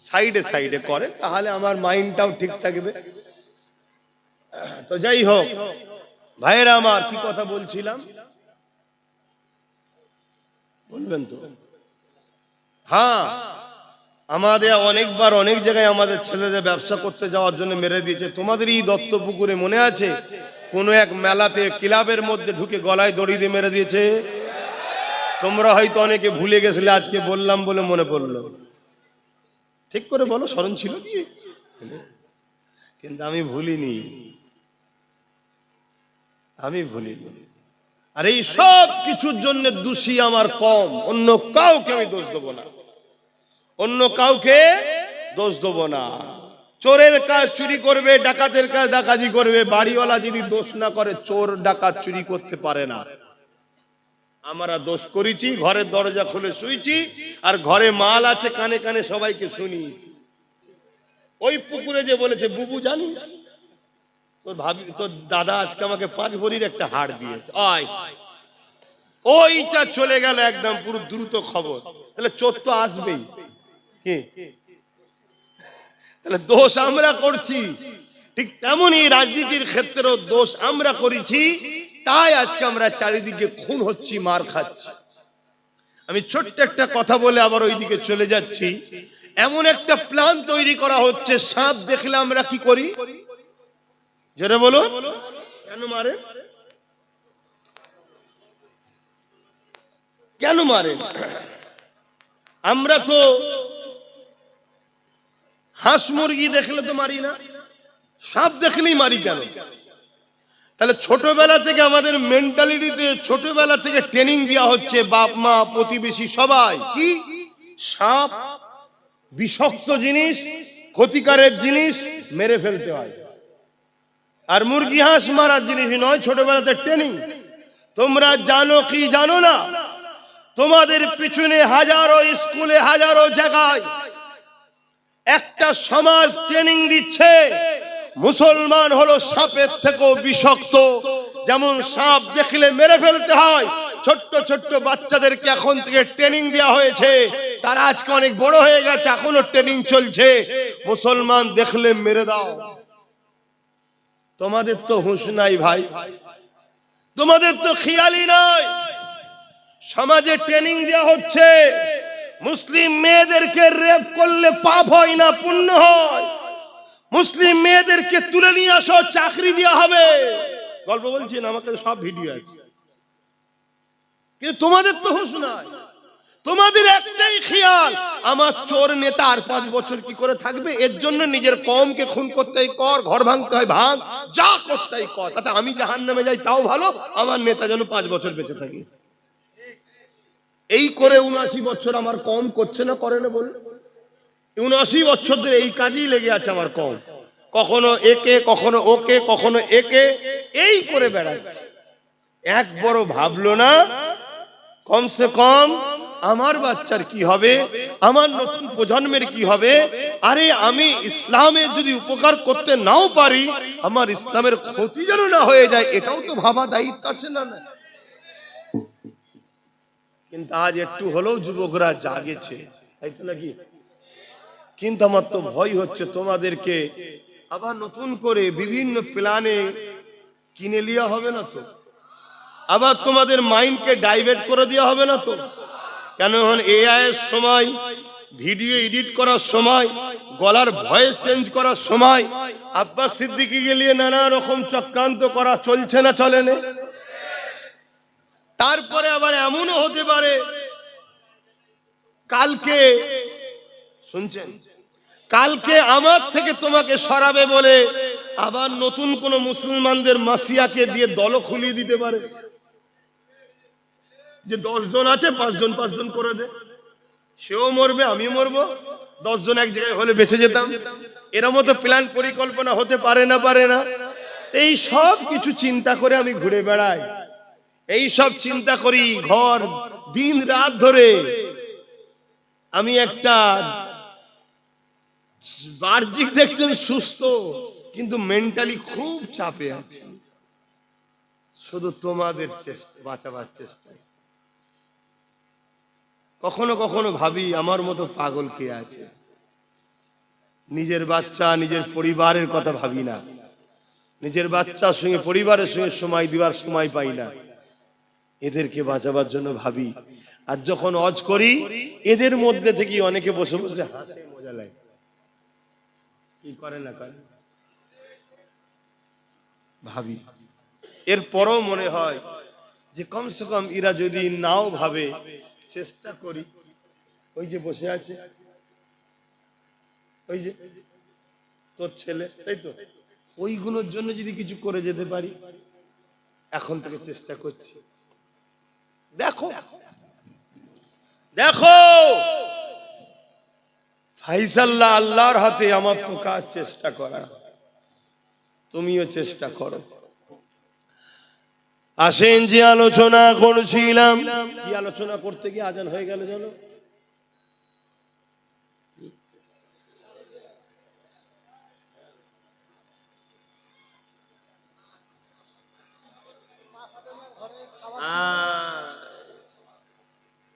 সাইডে সাইডে করেন, তাহলে আমার মাইন্ডটাও ঠিক থাকবে। তো যাই হোক ভাইয়েরা আমার, কি কথা বলছিলাম বলবেন তো? হ্যাঁ, আমাদের অনেকবার অনেক জায়গায় আমাদের ছেলেদের ব্যবসা করতে যাওয়ার জন্য মেরে দিয়েছে। তোমাদের এই দত্তপুকুরে মনে আছে, কোন এক মেলাতে ক্লাবের মধ্যে ঢুকে গলায় দড়ি দিয়ে মেরে দিয়েছে। তোমরা হয়তো অনেকে ভুলে গেছিলে, আজকে বললাম বলে মনে পড়লো। ঠিক করে বলো, স্মরণ ছিল কি? কিন্তু আমি ভুলিনি, আমি ভুলিনি। আর এই সব কিছুর জন্য দোষী আমার কম, অন্য কাউকে আমি দোষ দেবো না, অন্য কাউকে দোষ দেবো না। চোরের কাজ চুরি করবে, ডাকাতের কাজ ডাকাতি করবে, বাড়িওয়ালা যদি দোষ না করে, চোর ডাকাত চুরি করতে পারে না। আমরা দোষ করেছি, ঘরের দরজা খুলে শুয়েছি, আর ঘরে মাল আছে, কানে কানে সবাইকে শুনিয়েছি। ওই পুকুরে যে বলেছে, বুবু জানিস তোর ভাবি, তোর দাদা আজকে আমাকে 5 ভরির একটা হাড় দিয়েছে, ওইটা চলে গেল একদম পুরো দ্রুত খবর। তাহলে চোর তো আসবেই। কি তাহলে দোষ আমরা করছি? ঠিক তেমনই রাজনীতির ক্ষেত্রেও দোষ আমরা করেছি, তাই আজকে আমরা চারিদিকে খুন হচ্ছি, মার খাচ্ছি। আমি ছোট্ট একটা কথা বলে আবার ওইদিকে চলে যাচ্ছি। এমন একটা প্ল্যান তৈরি করা হচ্ছে, সাপ দেখলে আমরা কি করি? জোরে বলো, কেন মারে? কেন মারে? আমরা তো হাঁস মুরগি দেখলে তো মারি না, সাপ দেখলেই মারি কেন? তাহলে ছোটবেলা থেকে আমাদের মেন্টালিটিতে ছোটবেলা থেকে ট্রেনিং দেওয়া হচ্ছে, বাপ মা প্রতিবেশী সবাই, কি সাপ বিষাক্ত জিনিস, ক্ষতিকারক জিনিস, মেরে ফেলতে হয়। আর মুরগি হাঁস মারার জিনিস নয়, ছোটবেলাতে ট্রেনিং। তোমরা জানো কি জানো না, তোমাদের পিছনে হাজারো স্কুলে, হাজারো জায়গায় একটা সমাজ ট্রেনিং দিচ্ছে, মুসলমান হলো সাপের থেকেও বিষাক্ত। যেমন সাপ দেখলে মেরে ফেলতে হয়, ছোট্ট ছোট্ট বাচ্চাদেরকে এখন থেকে ট্রেনিং দেওয়া হয়েছে। তারা আজকে অনেক বড় হয়ে গেছে, এখনো ট্রেনিং চলছে। মুসলমান দেখলে মেরে দাও, তোমাদের তো হুঁশ নাই ভাই, তোমাদের তো খেয়ালই নাই। সমাজে ট্রেনিং দেওয়া হচ্ছে মুসলিম মেয়েদেরকে রেপ করলে পাপ হয় না, পুণ্য হয়। মুসলিম মেয়েদেরকে তুলে নিয়ে আসো, চাকরি দেওয়া হবে। গল্প বলছি না, আমাকে সব ভিডিও আছে। কিন্তু তোমাদের তো হুঁশ নাই, তোমাদের একটাই খেয়াল, আমার চোর নেতা আর 5 বছর কি করে থাকবে, এর জন্য নিজের কওমকে খুন করতে হয় কর, ঘর ভাঙতে হয় ভাঙ, যা করতে হয় কর, তাতে আমি জাহান্নামে যাই তাও ভালো, আমার নেতা যেন 5 বছর বেঁচে থাকে। এই করে 79 বছর আমার কওম করছে না, করে না বল? 79 বছর ধরে এই কাজই লেগে আছে আমার কওম, কখনো একে কখনো ওকে কখনো একে, এই করে বেড়াচ্ছে। একবারও ভাবলো না কমসে কম আমার বাচ্চার কি হবে, আমার নতুন প্রজন্মের কি হবে। আরে আমি ইসলামের যদি উপকার করতে নাও পারি, আমার ইসলামের ক্ষতি যেন না হয়ে যায়, এটাও তো ভাবা দায়িত্ব আছে না? কিন্তু আজ একটু হলেও যুবকরা জাগেছে, তাই তো নাকি? কিন্তু আমার তো ভয় হচ্ছে তোমাদেরকে আবার নতুন করে বিভিন্ন প্ল্যানে কিনে লিয়া হবে না তো, আবার তোমাদের মাইন্ডকে ডাইভার্ট করে দেওয়া হবে না তো? কেন এখন এআই এর সময়, ভিডিও এডিট করার সময়, গলার ভয়েস চেঞ্জ করার সময় আব্বাস সিদ্দিকীকে নিয়ে নানা রকম চক্রান্ত করা চলছে না, চলে না? তারপরে আবার এমনও হতে পারে কালকে, শুনছেন, কালকে আমার থেকে তোমাকে সরাবে বলে আবার নতুন কোন মুসলমানদের মাসিয়াকে দিয়ে দল খুলিয়ে দিতে পারে, যে 10 জন আছে 5 জন 5 জন করে দে, সেও মরবে আমিও মরবো, 10 জন এক জায়গায় হলে বেঁচে যেতাম। এর মতো প্ল্যান পরিকল্পনা হতে পারে না, পারে না? এই সব কিছু চিন্তা করে আমি ঘুরে বেড়াই, এই সব চিন্তা করি ঘর দিন রাত ধরে। আমি একটা বাহ্যিক দেখছেন সুস্থ, কিন্তু মেন্টালি খুব চাপে আছি, শুধু তোমাদের চেষ্টা, বাঁচাবার চেষ্টায়। কখনো কখনো ভাবি আমার মতো পাগল কে আছে, নিজের বাচ্চা নিজের পরিবারের কথা ভাবি না, নিজের বাচ্চার সঙ্গে পরিবারের সঙ্গে সময় দেওয়ার সময় পাই না, এদেরকে বাঁচাবার জন্য ভাবি। আর যখন হজ করি এদের মধ্যে থেকে অনেকে বসে বসে হাসে, মজা লাগে, কি করে না করে ভাবি। এরপরও মনে হয় যে কমসে কম এরা যদি নাও ভাবে, চেষ্টা করি। ওই যে বসে আছে, ওই যে তোর ছেলে, তাই তো, ওইগুলোর জন্য যদি কিছু করে যেতে পারি, এখন থেকে চেষ্টা করছি। দেখো দেখো ফাইসাল্লাহ আল্লাহর হাতে, আমার তো কাজ চেষ্টা করা, তুমিও চেষ্টা করো। আসেন যে আলোচনা করছিলাম, কি আলোচনা করতে গিয়ে আজান হয়ে গেল জানো?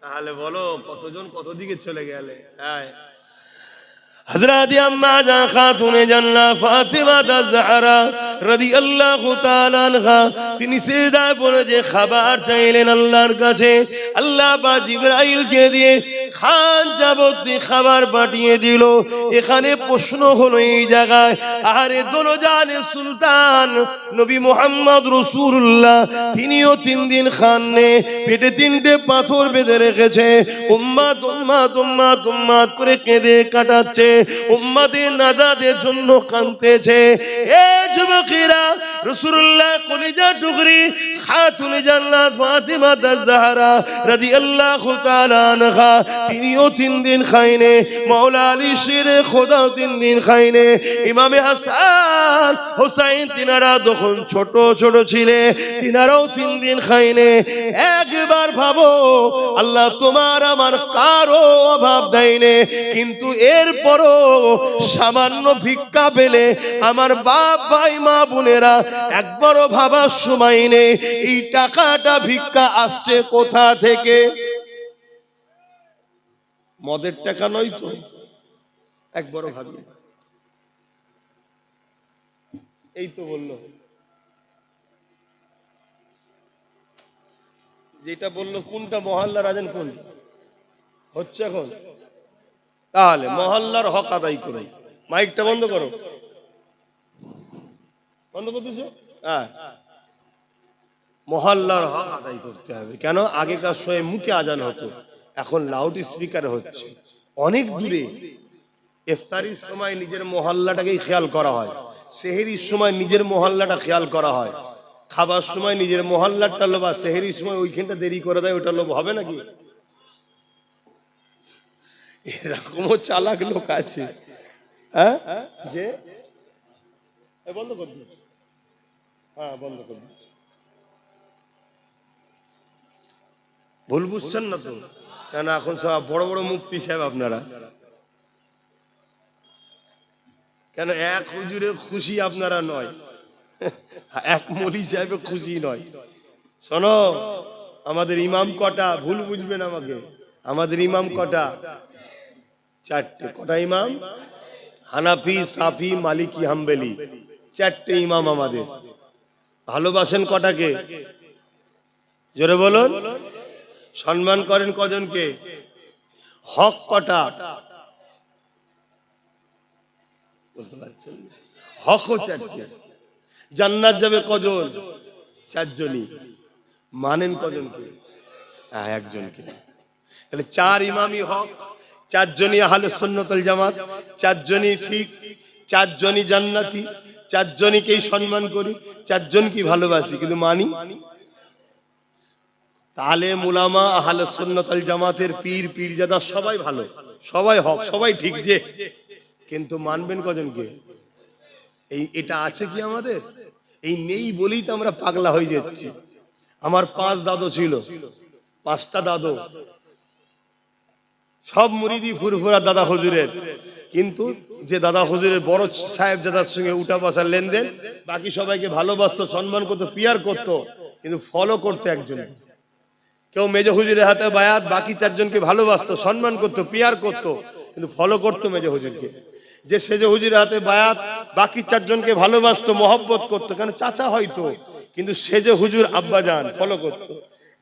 তাহলে বলো কতজন কত দিকে চলে গেলে। হ্যাঁ, হযরত আম্মা জান খাতুনে জান্নাত ফাতিমা আয-জাহরা রাদিয়াল্লাহু তাআলা আনহা, তিনি সিজদায় পড়ে যে খাবার চাইলেন আল্লাহর কাছে, আল্লাহ পাক জিবরাইলকে দিয়ে খান যাবতীয় খাবার পাঠিয়ে দিল। এখানে প্রশ্ন হলো এই জায়গায়, আরে দোলজানে সুলতান নবী মুহাম্মদ রাসূলুল্লাহ, তিনিও 3 দিন খাননে পেটে 3টে পাথর বেঁধে রেখেছে, উম্মত উম্মত উম্মত উম্মত করে কেঁদে কাটাচ্ছে, উম্মতের নাজাতের জন্য কাঁদতেছে। এ যুবকেরা, রাসূলুল্লাহ কলিজা টুকরি খাতুনে জান্নাত ফাতিমা আয-জাহরা রাদিয়াল্লাহু তাআলা আনহা, তিনিও 3 দিন খায়নি, মাওলা আলী শেরে খোদাও 3 দিন খায়নি, ইমামে হাসান হুসাইন তিনারা তখন ছোট ছোট ছিলেন, তিনারাও 3 দিন খায়নি। একবার ভাবো, আল্লাহ তোমার আমার কারো অভাব দেয়নি, কিন্তু এরপরও সামান্য ভিক্ষা পেলে আমার বাপ ভাই মা বোনেরা একবারও ভাবার সময় নেই এই টাকাটা ভিক্ষা আসছে কোথা থেকে। মদের টাকা নয় তো, একবারও ভাবি। এই তো বললো যেটা বললো কোনটা মহল্লার আজান কোন হচ্ছে এখন? তাহলে মহল্লার হক আদায় করো। মাইকটা বন্ধ করো, বন্ধ করতেছ। হ্যাঁ, মহল্লার হক আদায় করতে হবে। কেন? আগেকার সময় মুখে আজান হতো, এখন লাউড স্পিকার হচ্ছে অনেক দূরে। ইফতারির সময় নিজের মহল্লাটাকেই খেয়াল করা হয়, সেহরির সময় নিজের মহল্লাটা খেয়াল করা হয়, খাবার সময় নিজের মহল্লাটা লোভ, আর সেহরির সময় ওইখানটা দেরি করে দেয়, ওটা লোভ হবে নাকি? এরকমও চালাক লোক আছে, হ্যাঁ, যে বন্ধ করে দিচ্ছে। হ্যাঁ, বন্ধ করে দিচ্ছে। ভুল বুঝছেন না তো? কেন এখন সব বড় বড় মুফতি সাহেব আপনারা, কেন এক হুজুরে খুশি আপনারা নয়, এক মৌলী সাহেবে খুশি নয়। শোনো, আমাদের ইমাম কটা? ভুল বুঝবেন আমাকে, আমাদের ইমাম কটা? চারটে। কটা ইমাম? হানাফি, সাফি, মালিকি, হাম্বলি, চারটে ইমাম আমাদের। ভালোবাসেন কটাকে? জোরে বলুন। সম্মান করেন কজনকে? হক কটা? বলতে পারছেন? হকও চারটে। জান্নাত যাবে কজন? চারজনই। মানেন কজনকে? একজনকে। তাহলে চার ইমামই হক, চারজনই আহলে সুন্নাত ওয়াল জামাত, চারজনই ঠিক, চারজনই জান্নাতি, চারজনকেই সম্মান করি, চারজনকে ভালোবাসি, কিন্তু মানি। তাহলে উলামা আহলে সুন্নাত ওয়াল জামাতের পীর পীরজাদা সবাই ভালো, সবাই হক, সবাই ঠিক, যে কিন্তু মানবেন কজনকে? এটা আছে কি আমাদের? এই নেই বলেই তো আমরা পাগলা হয়ে যাচ্ছি। আমার 5 দাদু ছিল, 5টা দাদু, সব মুরিদি ফুরফুরা দাদা হুজুরের, কিন্তু যে দাদা হুজুরের বড় সাহেব দাদার সঙ্গে উঠা বসার লেনদেন, বাকি সবাইকে ভালোবাসতো, সম্মান করতো, পিয়ার করতো, কিন্তু ফলো করতো একজন। কেউ মেজো হুজুরের হাতে বায়াত, বাকি চারজনকে ভালোবাসতো, সম্মান করতো, পিয়ার করতো, কিন্তু ফলো করতো মেজো হুজুরকে। যে সেজে হুজুরের হাতে বায়াত, বাকি চারজনকে ভালোবাসতো, মহব্বত করতো, কেন চাচা হয়তো, কিন্তু সেজে হুজুর আব্বাজান ফলো করতো।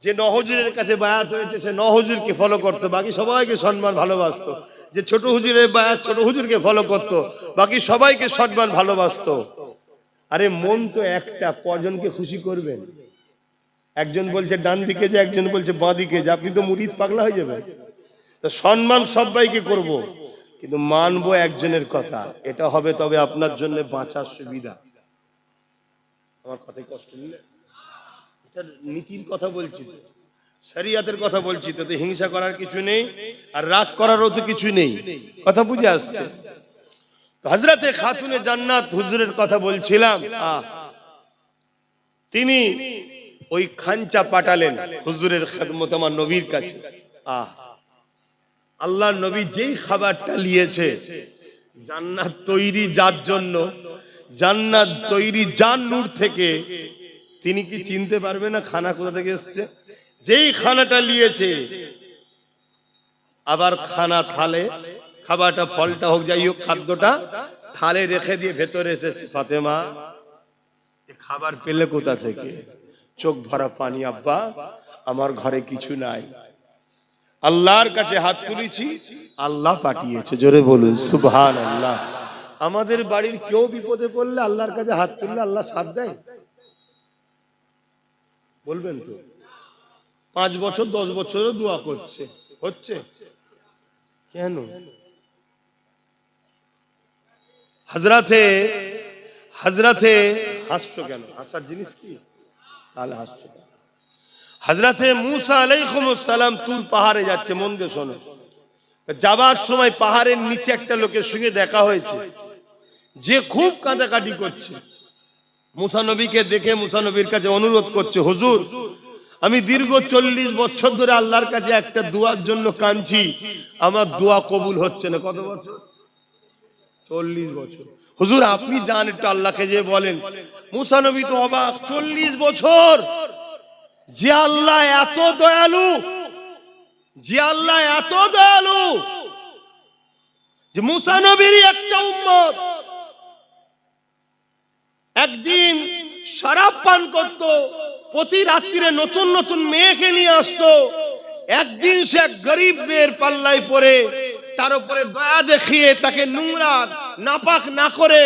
যে নহজুরের কাছে বায়াত হয়েছে সে নহজুরকে ফলো করতো, বাকি সবাইকে সম্মান ভালোবাসতো। যে ছোট হুজুরের বায়াত, ছোট হুজুরকে ফলো করতো, বাকি সবাইকে সম্মান ভালোবাসতো। আরে মন তো একটা, কজনকে খুশি করবেন? একজন বলছে ডান দিকে যে, একজন বলছে বাঁ দিকে যে, আপনি তো মুরিদ পাগলা হয়ে যাবেন। তো সম্মান সবাইকে করব, কিন্তু মানবো একজনের কথা, এটা হবে তবে আপনার জন্য বাঁচার সুবিধা। আমার কথায় কষ্ট নিলে? এটা নীতির কথা বলছি তো, শরিয়াতের কথা বলছি তো, হিংসা করার কিছু নেই, আর রাগ করারও তো কিছু নেই। কথা বুঝে আসছে? তো হযরতে খাতুনে জান্নাত হুজুরের কথা বলছিলাম। তিনি ওই খাঞ্চা পাঠালেন হুজুরের খেদমত আমার নবীর কাছে। আল্লাহর নবী যেই খাবারটা নিয়েছে, জান্নাত তৈরি যার জন্য, জান্নাত তৈরি যার নূর থেকে, তিনি কি চিনতে পারবে না খানা কোথা থেকে এসেছে? যেই খানাটা নিয়েছে, আবার খানা থালে, খাবারটা ফলটা হোক যাই হোক, খাদ্যটা থালে রেখে দিয়ে ভেতরে এসেছে, ফাতেমা খাবার পেলে কোথা থেকে? চোখ ভরা পানি, আব্বা আমার ঘরে কিছু নাই, আল্লাহর কাছে হাত তুলেছি, আল্লাহ পাঠিয়েছে। জোরে বলুন সুবহানাল্লাহ। আমাদের বাড়ির কেউ বিপদে পড়লে আল্লাহর কাছে হাত তুললে আল্লাহ সাথ দেয়? বলবেন তো? 5 বছর 10 বছরও দোয়া করছে, হচ্ছে কেন? হযরতে হাসছো কেন? হাসার জিনিস কি? তাহলে হাসছো। হযরতে মুসা আলাইহিস সালাম তুর পাহাড়ে যাচ্ছে, মন দিয়ে শোনো। যাবার সময় পাহাড়ের নিচে একটা লোকের সঙ্গে দেখা হয়েছে, যে খুব কাঁদাকাটি করছে। মুসা নবীকে দেখে মুসা নবীর কাছে অনুরোধ করছে, হুজুর আমি দীর্ঘ 40 বছর ধরে আল্লাহর কাছে একটা দোয়ার জন্য কাঁদছি, আমার দোয়া কবুল হচ্ছে না। কত বছর? 40 বছর। হুজুর আপনি যান একটু আল্লাহকে যে বলেন। মুসা নবী তো অবাক, 40 বছর! যে আল্লাহ এত দয়ালু, যে আল্লাহ এত দয়ালু, যে মুসা নবীর একটা উম্মত একদিন শরাব পান করত, প্রতি রাত্রিরে নতুন নতুন মেয়েকে নিয়ে আসতো। একদিন সে এক গরিব মেয়ের পাল্লায় পড়ে তার উপরে দয়া দেখিয়ে তাকে নোংরা নাপাক না করে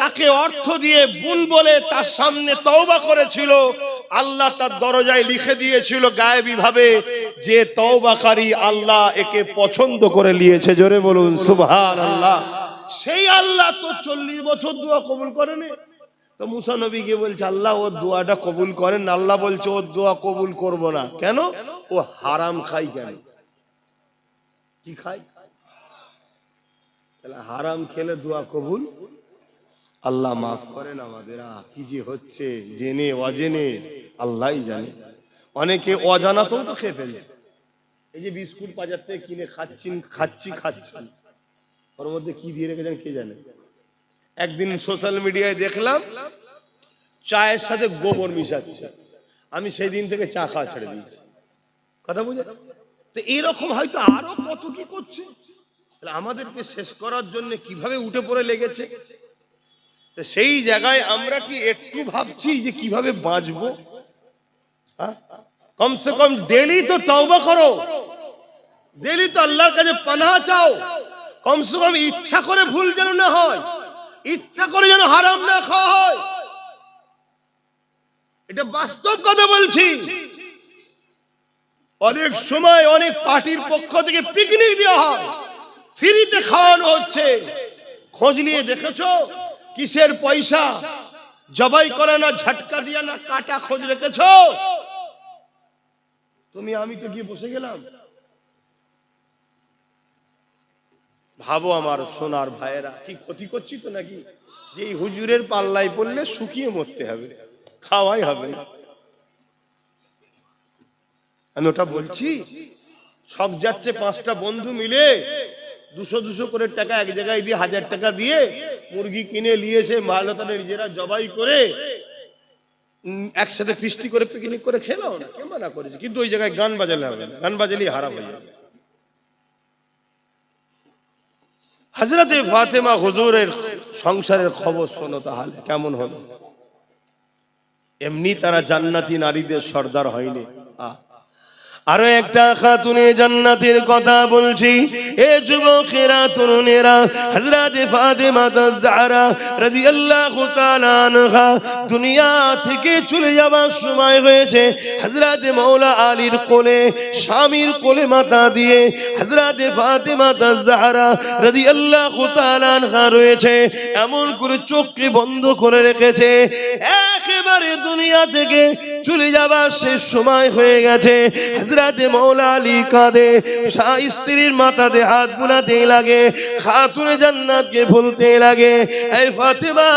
তাকে অর্থ দিয়ে বোন বলে তার সামনে তওবা করেছিল। আল্লাহ তার দরজায় লিখে দিয়েছিল গায়েবী ভাবে যে তওবাকারী, আল্লাহ একে পছন্দ করে নিয়েছে। জোরে বলুন সুবহানাল্লাহ। সেই আল্লাহ তো 40 বছর দোয়া কবুল করেনি। তো মুসা নবীকে বলছে আল্লাহ ওর দোয়াটা কবুল করেন। আল্লাহ বলছে ওর দোয়া কবুল করব না। কেন? ও হারাম খায়। কেন? কি খায়? তাহলে হারাম খেলে দোয়া কবুল? আল্লাহ মাফ করেন আমাদের। কি যে হচ্ছে জেনে অজেনে আল্লাহই জানে। অনেকে অজানাতেও তো খেয়ে ফেলছে। এই যে বিস্কুট বাজার থেকে কিনে খাচ্ছি ওর মধ্যে কি দিয়ে রেখেছেন কে জানে। একদিন সোশ্যাল মিডিয়ায় দেখলাম চায়ের সাথে গোবর মিশাচ্ছে। আমি সেই দিন থেকে চা খাওয়া ছেড়ে দিয়েছি। কথা বুঝে? তো এরকম হয়তো আরো কত কি করছে। আমাদেরকে শেষ করার জন্য কিভাবে উঠে পড়ে লেগেছে। তো সেই জায়গায় আমরা কি একটু ভাবছি যে কিভাবে বাঁচবো? কমসে কম ডেলি তো তওবা করো, ডেলি তো আল্লাহর কাছে পানাহ চাও। কমসে কম ইচ্ছা করে ভুল যেন না হয়, ইচ্ছা করে যেন হারাম না খাওয়া হয়। এটা বাস্তব কথা বলছি। অনেক সময় অনেক পার্টির পক্ষ থেকে পিকনিক দেওয়া হয়, ফ্রিতে খাওয়ানো হচ্ছে। খোঁজ নিয়ে দেখেছো কিসের পয়সা? জবাই করে না, ঝটকা দিয়া না, কাটা খোঁজ রেখেছো? তুমি আমি তো গিয়ে বসে গেলাম। ভাবো আমার সোনার ভাইয়েরা, কি ক্ষতি করছি তো নাকি? যে এই হুজুরের পাল্লায় পড়লে শুকিয়ে মরতে হবে, খাওয়াই হবে না। আমি ওটা বলছি। শখ যাচ্ছে 5টা বন্ধু মিলে 200 করে টাকা এক জায়গায় দিয়ে 1000 টাকা দিয়ে মুরগি কিনে নিয়েছে, ভালো তারা নিজেরা জবাই করে একসাথে ফিস্টি করে পিকনিক করে খেলো না, কে মানা করেছে? কিন্তু ওই জায়গায় গান বাজালে হবে না, গান বাজালেই হারাম হয়ে যাবে। হযরতে ফাতেমা হুজুরের সংসারের খবর শোনো তাহলে কেমন হলো। এমনি তারা জান্নাতি নারীদের সর্দার হয়নি। আরো একটা খাতুনে জান্নাতের কথা বলছি। এ যুবকেরা, তরুণেরা, হযরতে ফাতেমা আয-জাহরা রাদিয়াল্লাহু তাআলা আনহা দুনিয়া থেকে চলে যাওয়ার সময় হয়েছে। হযরতে মাওলা আলীর কোলে, স্বামীর কোলে মাথা দিয়ে হযরতে ফাতেমা আয-জাহরা রাদিয়াল্লাহু তাআলা আনহা রয়েছে। এমন করে চোখকে বন্ধ করে রেখেছে, একেবারে দুনিয়া থেকে চলে যাবার শেষ সময় হয়ে গেছে। হযরতে মাওলা আলী কাঁদে, স্ত্রীর মাথাতে হাত বুলাতে লাগে, খাতুনে জান্নাতকে বলতে লাগে, এই ফাতেমা,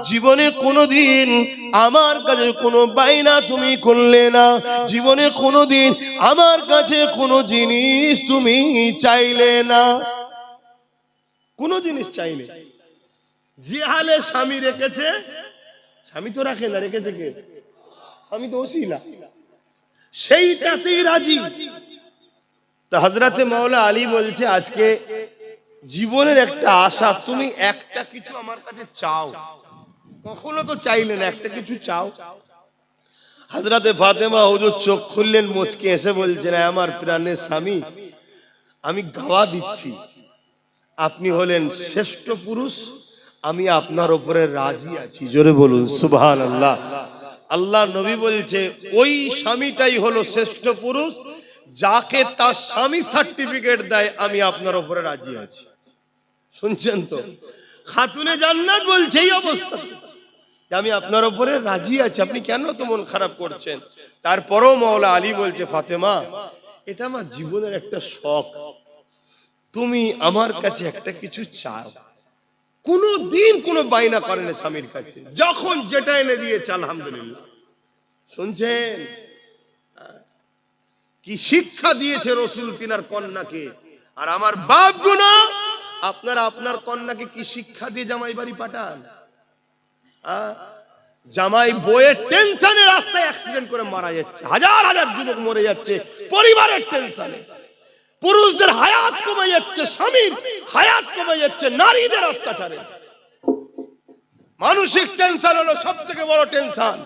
জীবনে কোনোদিন আমার কাছে কোনো বাইনা তুমি করলে না, জীবনে কোনোদিন আমার কাছে কোনো জিনিস তুমি চাইলে না, কোনো জিনিস চাইলে। যে হালে স্বামী রেখেছে, স্বামী তো রাখে না, রেখেছে কে? স্বামী তো ওসিলা, সেইটাতেই রাজি। তো হযরতে মাওলা আলী বলছে আজকে জীবনের একটা আশা, তুমি একটা কিছু আমার কাছে চাও। কখনো তো চাইলে না, একটা কিছু চাও। হযরতে ফাতেমা হুজুর চোখ খুললেন, মুচকে এসে বলছেন, আমার প্রাণের স্বামী, আমি গাওয়া দিচ্ছি, আপনি হলেন শ্রেষ্ঠ পুরুষ, আমি আপনার উপরে রাজি আছি। জোরে বলুন সুবহানাল্লাহ। আল্লাহ নবী বলছে ওই স্বামীটাই হলো শ্রেষ্ঠ পুরুষ যাকে তার স্বামী সার্টিফিকেট দেয়, আমি আপনার উপরে রাজি আছি। শুনছেন তো? খাতুনে জান্নাত বলছে এই অবস্থা, আমি আপনার উপরে রাজি আছি, আপনি কেন তো মন খারাপ করছেন? তারপরেও মাওলা আলী বলছে, ফাতেমা, এটা আমার জীবনের একটা শখ, তুমি আমার কাছে একটা কিছু চাও। কোনো দিন কোনো বাইনা করেন স্বামীর কাছে, যখন যেটা এনে দিয়েছে আলহামদুলিল্লাহ। শুনছেন কি শিক্ষা দিয়েছে রসুল তিনার কন্যাকে? আর আমার বাপ গুনা, আপনারা আপনার কন্যাকে কি শিক্ষা দিয়ে জামাই বাড়ি পাঠান? জামাই বইয়ের টেনশনে রাস্তায় অ্যাক্সিডেন্ট করে মারা যাচ্ছে, হাজার হাজার যুবক মরে যাচ্ছে পরিবারের টেনশনে। পুরুষদের হায়াত কমে যাচ্ছে, স্বামীর হায়াত কমে যাচ্ছে নারীদের অত্যাচারে। মানসিক টেনশন হলো সব থেকে বড় টেনশন।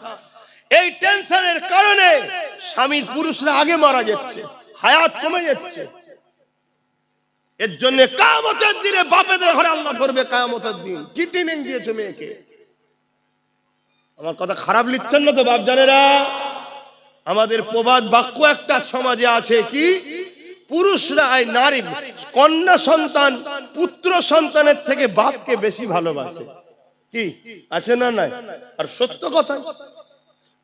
এই টেনশনের কারণে স্বামীর পুরুষরা আগে মারা যাচ্ছে, হায়াত কমে যাচ্ছে। এর জন্য কিয়ামতের দিনে বাপেদের ঘরে আল্লাহ ধরবে। কিয়ামতের দিন কি ট্রেনিং দিয়েছে মেয়েকে? আমার কথা খারাপ লিখছেন না তো বাপ জানেরা? আমাদের প্রবাদ বাক্য একটা সমাজে আছে কি, পুরুষরা নারী কন্যা সন্তান পুত্র সন্তানের থেকে বাপকে বেশি ভালোবাসে। কি আছে না নাই? আর সত্য কথা,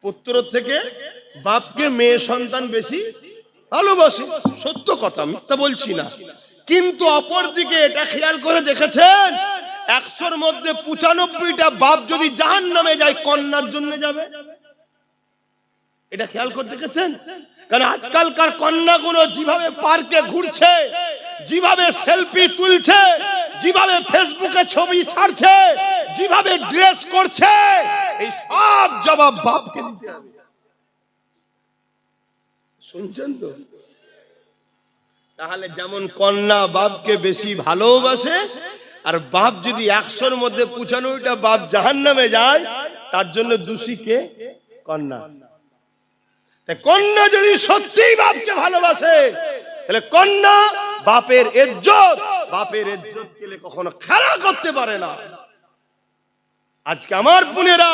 পুত্র থেকে বাপকে মেয়ে সন্তান বেশি ভালোবাসে, সত্য কথা, মিথ্যা বলছি না। কিন্তু অপরদিকে এটা খেয়াল করে দেখেছেন, 100-র মধ্যে 95টা বাপ যদি জাহান্নামে যায় কন্যার জন্য যাবে। এটা খেয়াল করে দেখেছেন? কারণ আজকালকার কন্যাগুলো যেভাবে পার্কে ঘুরছে, যেভাবে সেলফি তুলছে, যেভাবে ফেসবুকে ছবি ছাড়ছে, যেভাবে ড্রেস করছে, এই সব জবাব বাপকে দিতে হবে। শুনছেন তো? তাহলে যেমন কন্যা বাপকে বেশি ভালোবাসে, আর বাপ যদি 100-র মধ্যে 95টা বাপ জাহান্নামে যায়, তার জন্য দোষী কে? কন্যা। কন্যা যদি সত্যিই বাপকে ভালোবাসে, তাহলে কন্যা বাপের ইজ্জত কেলে কখনো খেলা করতে পারে না। আজকে আমার বোনেরা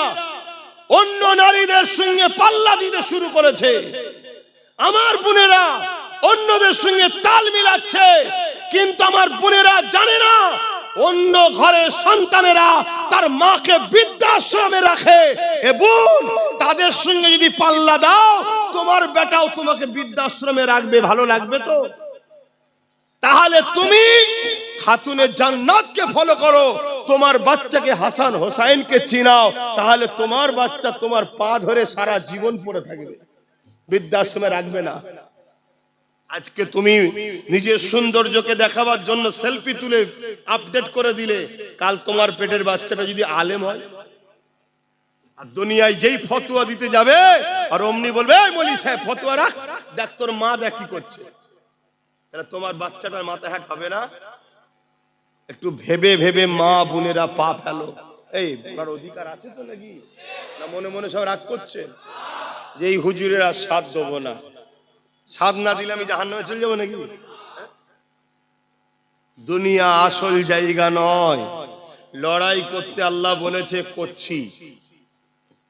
অন্য নারীদের সঙ্গে পাল্লা দিতে শুরু করেছে, আমার বোনেরা অন্যদের সঙ্গে তাল মিলাচ্ছে। কিন্তু আমার বোনেরা জানে না, অন্য ঘরের সন্তানেরা তার মাকে বৃদ্ধাশ্রমে রাখে। এ বোন, তাদের সঙ্গে যদি পাল্লা দাও, তোমার বেটাও তোমাকে বৃদ্ধাশ্রমে রাখবে। ভালো লাগবে তো? তাহলে তুমি খাতুনে জান্নাতকে ফলো করো, তোমার বাচ্চাকে হাসান হোসাইনকে চিনাও, তাহলে তোমার বাচ্চা তোমার পা ধরে সারা জীবন পড়ে থাকবে, বৃদ্ধাশ্রমে রাখবে না। আজকে তুমি নিজের সৌন্দর্যকে দেখাবার জন্য সেলফি তুলে আপডেট করে দিলে, কাল তোমার পেটের বাচ্চাটা যদি আলেম হয়, আর দুনিয়ায় যেই ফতোয়া দিতে যাবে, আর অমনি বলবে এই মৌলভী সাহেব ফতোয়া রাখ, দেখ তোর মা দেখ কি করছে, তাহলে তোমার বাচ্চাটার মাথা হ্যাট হবে না? একটু ভেবে ভেবে মা বোনেরা পা ফেলো। এই বলার অধিকার আছে তো নাকি? না মনে মনে সব রাগ করছে যে এই হুজুরের আর সাথ দেবো না, সাথ না দিলে আমি জাহান্নামে চলে যাবো নাকি? দুনিয়া আসল জায়গা নয়। লড়াই করতে আল্লাহ বলেছে, করছি।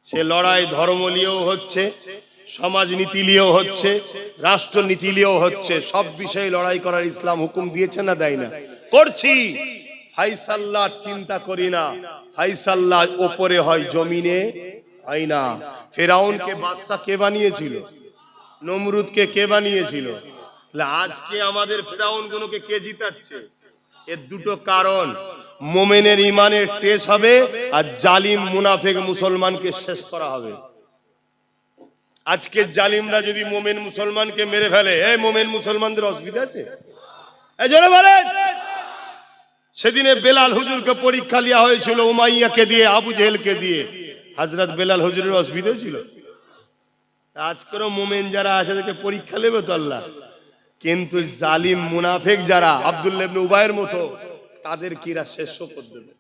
সে লড়াই ধর্ম নিয়েও হচ্ছে, সমাজনীতি নিয়েও হচ্ছে, রাষ্ট্রনীতি নিয়েও হচ্ছে। সব বিষয়ে লড়াই করার ইসলাম হুকুম দিয়েছে না দেয় না? করছি। ফাইসাল্লাহর চিন্তা করি না, ফাইসাল্লাহ ওপরে হয়, জমিনে হয় না। ফেরাউনকে বাদশা কে বানিয়েছিল? নমরুদকে কে বানিয়েছিল? আজকে আমাদের ফেরাউন গুলোকে কে জিতাচ্ছে? এর দুটো কারণ, মোমেনের ইমানের টেস্ট হবে, আর জালিম মুনাফিক মুসলমানকে শেষ করা হবে। আজকে জালিমরা যদি মোমেন মুসলমানকে মেরে ফেলে, এই মোমেন মুসলমানদের অসুবিধা আছে? এই জোরে বলেন। সেদিনে বেলাল হুজুরকে পরীক্ষা নেওয়া হয়েছিল, উমাইয়াকে দিয়ে, আবু জেহেলকে দিয়ে। হযরত বেলাল হুজুরের অসুবিধা ছিল? আজকেরও মোমেন যারা আছে তাদেরকে পরীক্ষা নেবে তো আল্লাহ, কিন্তু জালিম মুনাফিক যারা আব্দুল্লাহ ইবনে উবাইয়ের মতো, তাদের কিরা শেষ করে দেবে।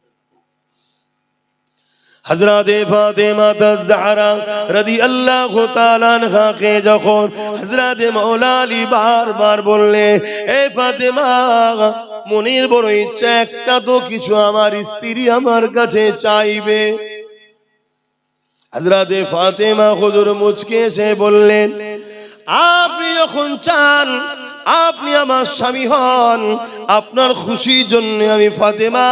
হযরত ফাতেমা আয-জাহরা রাদিয়াল্লাহু তাআলা আনহাকে যখন হযরত মাওলা আলী বারবার বললে, এ ফাতেমা, মনের বড় ইচ্ছা একটা তো কিছু আমার স্ত্রী আমার কাছে চাইবে। হযরত ফাতেমা হুজুর মুচকে এসে বললেন, আপনি যখন চান আপনি আমার স্বামী হন, আপনার খুশির জন্য আমি ফাতেমা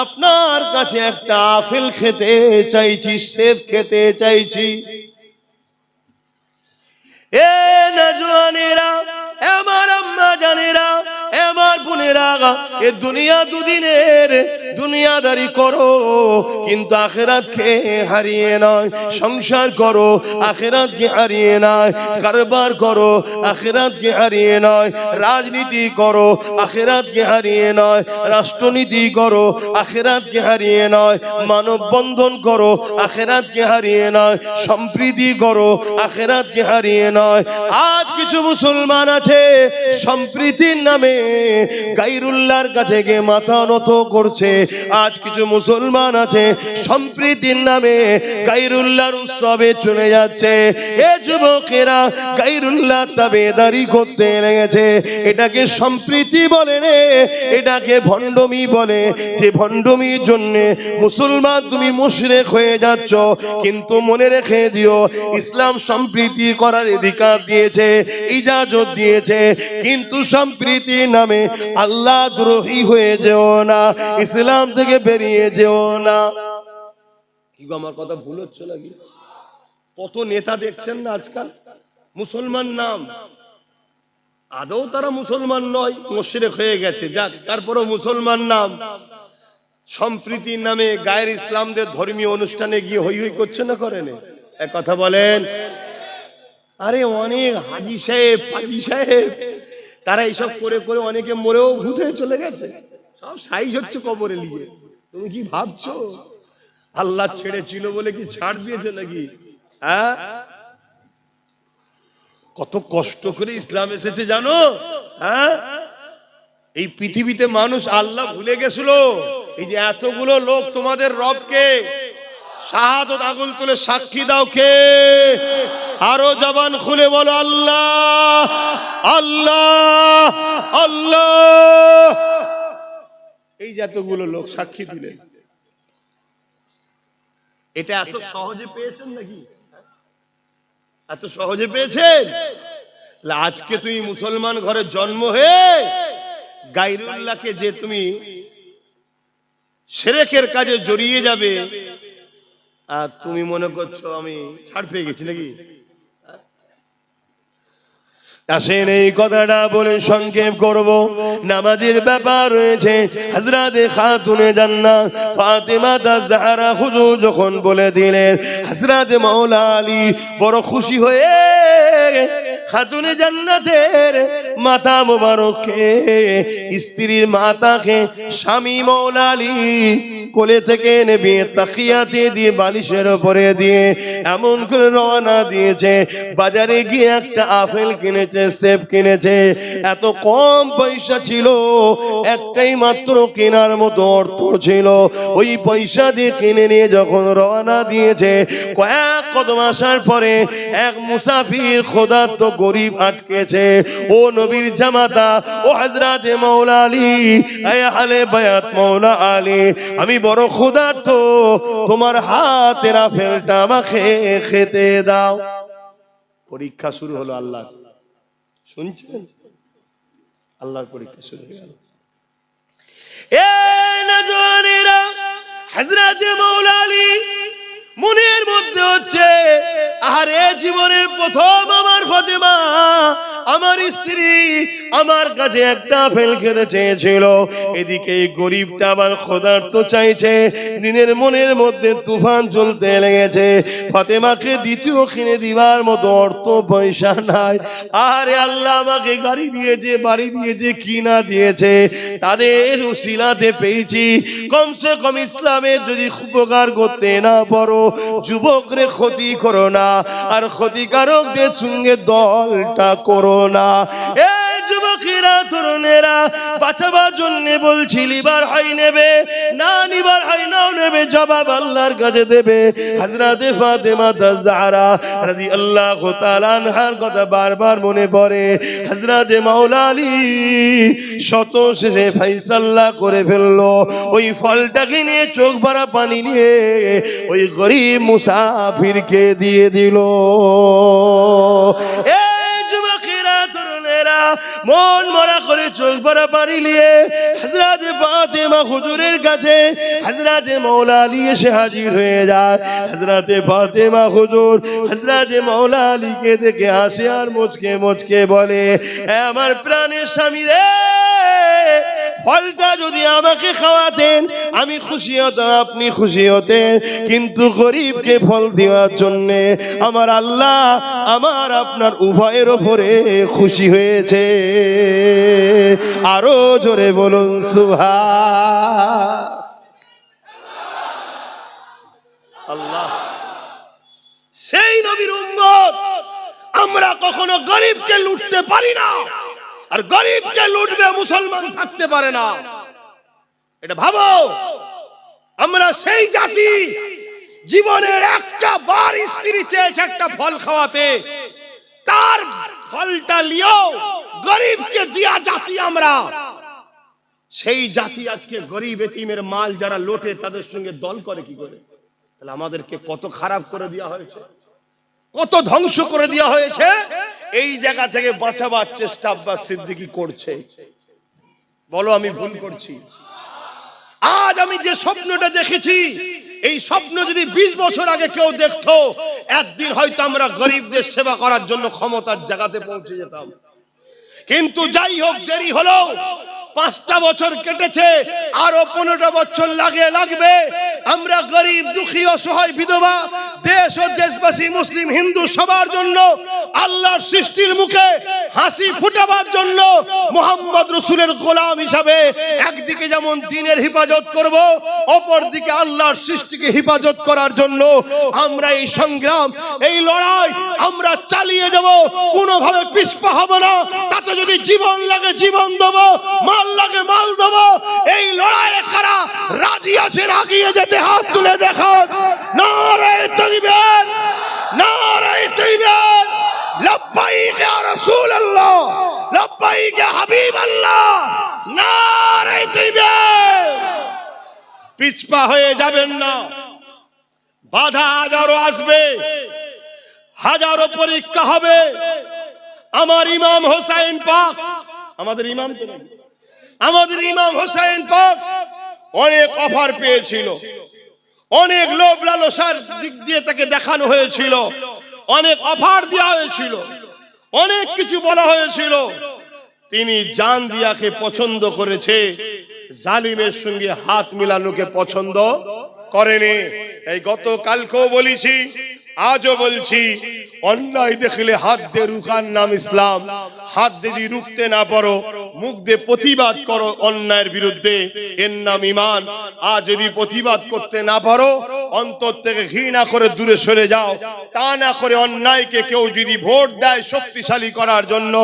আপনার কাছে একটা আপেল খেতে চাইছি, সেব খেতে চাইছি। এ নজওয়ানেরা, আমার আম্মা জানেরা, আমার বোনেরা, এ দুনিয়া দুদিনের, দুনিয়াদারি করো কিন্তু আখিরাতকে হারিয়ে নয়। সংসার করো, আখিরাতকে হারিয়ে নয়। কারবার করো, আখিরাতকে হারিয়ে নয়। রাজনীতি করো, আখিরাতকে হারিয়ে নয়। রাষ্ট্রনীতি করো, আখিরাতকে হারিয়ে নয়। মানব বন্ধন করো, আখিরাতকে হারিয়ে নয়। সম্প্রীতি করো, আখিরাতকে হারিয়ে নয়। আজ কিছু মুসলমান আছে আছে সম্প্রীতির নামে গায়রুল্লাহর কাছে গিয়ে মাথা নত করছে। আজ কিছু মুসলমান আছে সম্প্রীতির নামে গায়রুল্লাহর উৎসবে চলে যাচ্ছে। এ যুবকেরা গায়রুল্লাহ তাবেদারি করতে লেগেছে। এটাকে সম্প্রীতি বলে রে, এটাকে ভণ্ডমি বলে। যে ভণ্ডমির জন্য মুসলমান তুমি মুশরিক হয়ে যাচ্ছ। কিন্তু মনে রেখে দিও, ইসলাম সম্প্রীতি করার অধিকার দিয়েছে, ইজাজত দিয়েছে, কিন্তু সম্প্রীতির নামে আল্লাহ দ্রোহী হয়ে যেও না, ইসলাম থেকে বেরিয়ে যেও না। কি গো, আমার কথা ভুল হচ্ছে নাকি? কত নেতা দেখছেন না আজকাল মুসলমান নাম, আদৌ তারা মুসলমান নয়, মুশরিক হয়ে গেছে, যাক তারপরও মুসলমান নাম, সম্প্রীতির নামে গায়ের ইসলামদের ধর্মীয় অনুষ্ঠানে গিয়ে হই হই করছে না, করে না? এক কথা বলেন। আরে অনেক হাজি সাহেব ফাজি সাহেব তারা এইসব করে করে অনেকে মরেও ভূত হয়ে চলে গেছে, সব সাইজ হচ্ছে কবরে নিয়ে। তুমি কি ভাবছো আল্লাহ ছেড়েছিল বলে কি ছাড় দিয়েছে নাকি? হ্যাঁ, কত কষ্ট করে ইসলাম এসেছে জানো? হ্যাঁ, এই পৃথিবীতে মানুষ আল্লাহ ভুলে গেছিল। এই যে এতগুলো লোক তোমাদের রবকে শাহাদত আগুন তুলে সাক্ষী দাও কে? আরো জবান খুলে বলো আল্লাহ আল্লাহ আল্লাহ। এই যে এতগুলো লোক সাক্ষী দিলেন, এটা এত সহজে পেয়েছেন নাকি? এত সহজে পেয়েছেন? আজকে তুমি মুসলমান ঘরে জন্ম হয়ে গায়রুল্লাহকে যে তুমি শিরকের কাজে জড়িয়ে যাবে, আর তুমি মনে করছো আমি ছাড় পেয়ে গেছি নাকি? আসেন এই কথাটা বলে সংক্ষেপ করব। নামাজের ব্যাপার রয়েছে। হযরতে খাতুনে জান্নাত ফাতেমা তাজহারা হুজুর যখন বলে দিলেন, হযরতে মাওলা আলী বড় খুশি হয়ে খাতুনে জান্নাতের মাথা মোবারককে, স্ত্রীর মাথাকে স্বামী মাওলা আলী কোলে থেকে নেবে তাকিয়াতে দিয়ে বালিশের উপরে দিয়ে এমন করে রওনা দিয়েছে। বাজারে গিয়ে একটা আপেল কিনেছে, সেব কিনেছে। এত কম পয়সা ছিল, একটাই মাত্র কেনার মতো অর্থ ছিল। ওই পয়সা দিয়ে কিনে নিয়ে যখন রওনা দিয়েছে, কয়েক কদম আসার পরে এক মুসাফির ক্ষুধার্ত গরিব আটকেছে। ও নবীর জামাতা, ও হযরতে মাওলা আলী, এ আহলে বায়াত মাওলা আলী, আমি বড় ক্ষুধার্ত, তোমার হাতের আপেলটা আমাকে খেতে দাও। পরীক্ষা শুরু হলো আল্লাহ, শুনছেন? আল্লাহর পরীক্ষা শুরু হয়ে গেল। এই নজওয়ানেরা, হযরতে মাওলা আলী মনের মধ্যে হচ্ছে, আরে জীবনের প্রথম আমার ফাতেমা, আমার স্ত্রী আমার কাছে একটা আপেল খেতে চেয়েছিল, এদিকে এই গরিবটা আবার ক্ষুধার্ত চাইছে। দিনের মনের মধ্যে তুফান চলতে লেগেছে। ফাতেমাকে দ্বিতীয় কিনে দিবার মতো অর্থ পয়সা নাই। আরে আল্লাহ আমাকে গাড়ি দিয়েছে, বাড়ি দিয়েছে, কি না দিয়েছে, তাদের উসিলাতে পেয়েছি। কমসে কম ইসলামের যদি উপকার করতে না পারো, যুবকরে ক্ষতি করো না, আর ক্ষতিকারকদের সঙ্গে দলটা করো না। এই যুবকেরা তরুণেরা বাঁচাবার জন্য বলছি, লিবার হাই নেবে না, নিবার হাই নাও নেবে, জবাব আল্লাহর কাছে দেবে। হযরতে ফাতেমা তাজহারা রাদিয়াল্লাহু তাআলা আনহার কথা বারবার মনে পড়ে। হযরতে মাওলা আলী শত শেষে ফয়সালা করে ফেললো। ওই ফলটাকে নিয়ে চোখ ভরা পানি নিয়ে ওই গরিব মুসাফিরকে দিয়ে দিল। মন মরা করে চোখ ভরা পানি নিয়ে হযরতে ফাতেমা হুজুরের কাছে হযরতে মাওলা আলী এসে হাজির হয়ে যায়। হযরতে ফাতেমা হুজুর হযরতে মাওলা আলীকে দেখে হাসে আর মুচকে মুচকে বলে, আমার প্রাণের স্বামী রে, ফলটা যদি আমাকে খাওয়াতেন আমি খুশি হতাম, আপনি খুশি হতেন, কিন্তু গরিবকে ফল দেওয়ার জন্য আমার আল্লাহ আমার আপনার উভয়ের উপরে খুশি হয়েছে। আরো জোরে বলুন সুবহান আল্লাহ। সেই নবীর উম্মত আমরা কখনো গরিবকে লুটতে পারি না। আর গরিবকে লুটবে, মুসলমান থাকতে পারে না। এটা ভাবো, আমরা সেই জাতি জীবনের একটা বার স্ত্রী চেয়েছে একটা ফল খাওয়াতে, তার ফলটা লিও গরিবকে দিয়া জাতি আমরা। সেই জাতি আজকে গরিব এতিমের মাল যারা লোটে তাদের সঙ্গে দল করে কি করে? তাহলে আমাদেরকে কত খারাপ করে দেওয়া হয়েছে, কত ধ্বংস করে দেওয়া হয়েছে। এই জায়গা থেকে বাঁচাবার চেষ্টা আব্বাস সিদ্দিকী করছে। বলো আমি ভুল করছি? আজ আমি যে স্বপ্নটা দেখেছি, এই স্বপ্ন যদি 20 বছর আগে কেউ দেখতো, একদিন হয়তো আমরা গরিবদের সেবা করার জন্য ক্ষমতার জায়গাতে পৌঁছে যেতাম। কিন্তু যাই হোক, দেরি হলো। 5টা বছর কেটেছে, আরো 15টা বছর লাগবে। আমরা গরিব, দুঃখী, অসহায়, বিধবা, দেশ ও দেশবাসী, মুসলিম হিন্দু সবার জন্য আল্লাহর সৃষ্টির মুখে হাসি ফুটাবার জন্য মুহাম্মদ রাসূলের গোলাম হিসাবে একদিকে যেমন দ্বীনের হেফাজত করব, অপর দিকে আল্লাহর সৃষ্টিকে হেফাজত করার জন্য আমরা এই সংগ্রাম, এই লড়াই আমরা চালিয়ে যাব। কোনোভাবে পিছপা হব না। তাতে যদি জীবন লাগে জীবন দেব, মাল লাগে মাল দেব। এই লড়াইয়ে কারা রাজি আছেন এগিয়ে যেতে হাত তুলে দেখান। নারে তাকবীর, নারে তাকবীর, লব্বাইক ইয়া রাসূলুল্লাহ, লব্বাইক ইয়া হাবিবাল্লাহ, নারে তাকবীর। পিছপা হয়ে যাবেন না। বাধা হাজারো আসবে, হাজারো পরীক্ষা হবে। আমার ইমাম হোসেন পাক, আমাদের ইমাম তো নাকি, আমাদের ইমাম হোসেন পাক অনেক অফার পেয়েছিল, অনেক লোভ লালসার দিক দিয়ে তাকে দেখানো হয়েছিল, অনেক অফার দেওয়া হয়েছিল, অনেক কিছু বলা হয়েছিল। তিনি জান দিয়াকে পছন্দ করেছে, জালিমের সঙ্গে হাত মিলানোকে পছন্দ করেনি। এই গতকালকেও বলেছি, আজও বলছি, অন্যায় দেখলে হাত দিয়ে রুখার নাম ইসলাম। হাত যদি রুখতে না পারো, মুখ দিয়ে প্রতিবাদ করো অন্যায়ের বিরুদ্ধে, এর নাম ঈমান। আর যদি প্রতিবাদ করতে না পারো, অন্তর থেকে ঘৃণা করে দূরে সরে যাও। তা না করে অন্যায়কে কেউ যদি ভোট দেয় শক্তিশালী করার জন্য,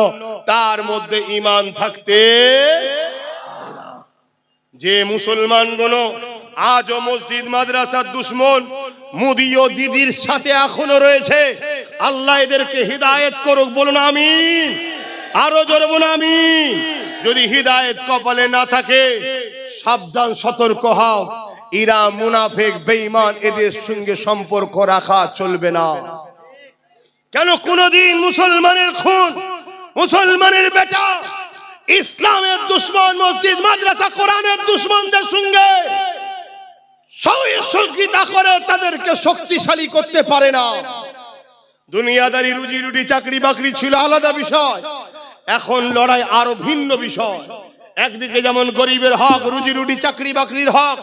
তার মধ্যে ঈমান থাকতে। যে মুসলমানগুলো আজও মসজিদ মাদ্রাসার দুশ্মন, মুদি ও দিদির সাথে এখনো রয়েছে, আল্লাহ এদেরকে হিদায়াত করুক। বলুন আমিন। আরো জোরে বলুন আমিন। যদি হিদায়াত কপালে না থাকে, সাবধান, সতর্ক হও। এরা মুনাফিক, বেঈমান, এদের সঙ্গে সম্পর্ক রাখা চলবে না। কেন? কোনদিন মুসলমানের খুন, মুসলমানের বেটা, ইসলামের দুশ্মন, মসজিদ মাদ্রাসা কোরআনের দুশ্মনদের সঙ্গে সহযোগিতা করে তাদেরকে শক্তিশালী করতে পারে না। দুনিয়াদারি, রুজি রুটি, চাকরি বাকরি ছিল আলাদা বিষয়, এখন লড়াই আরো ভিন্ন বিষয়। একদিকে যেমন গরিবের হক, রুজি রুটি, চাকরি বাকরির হক,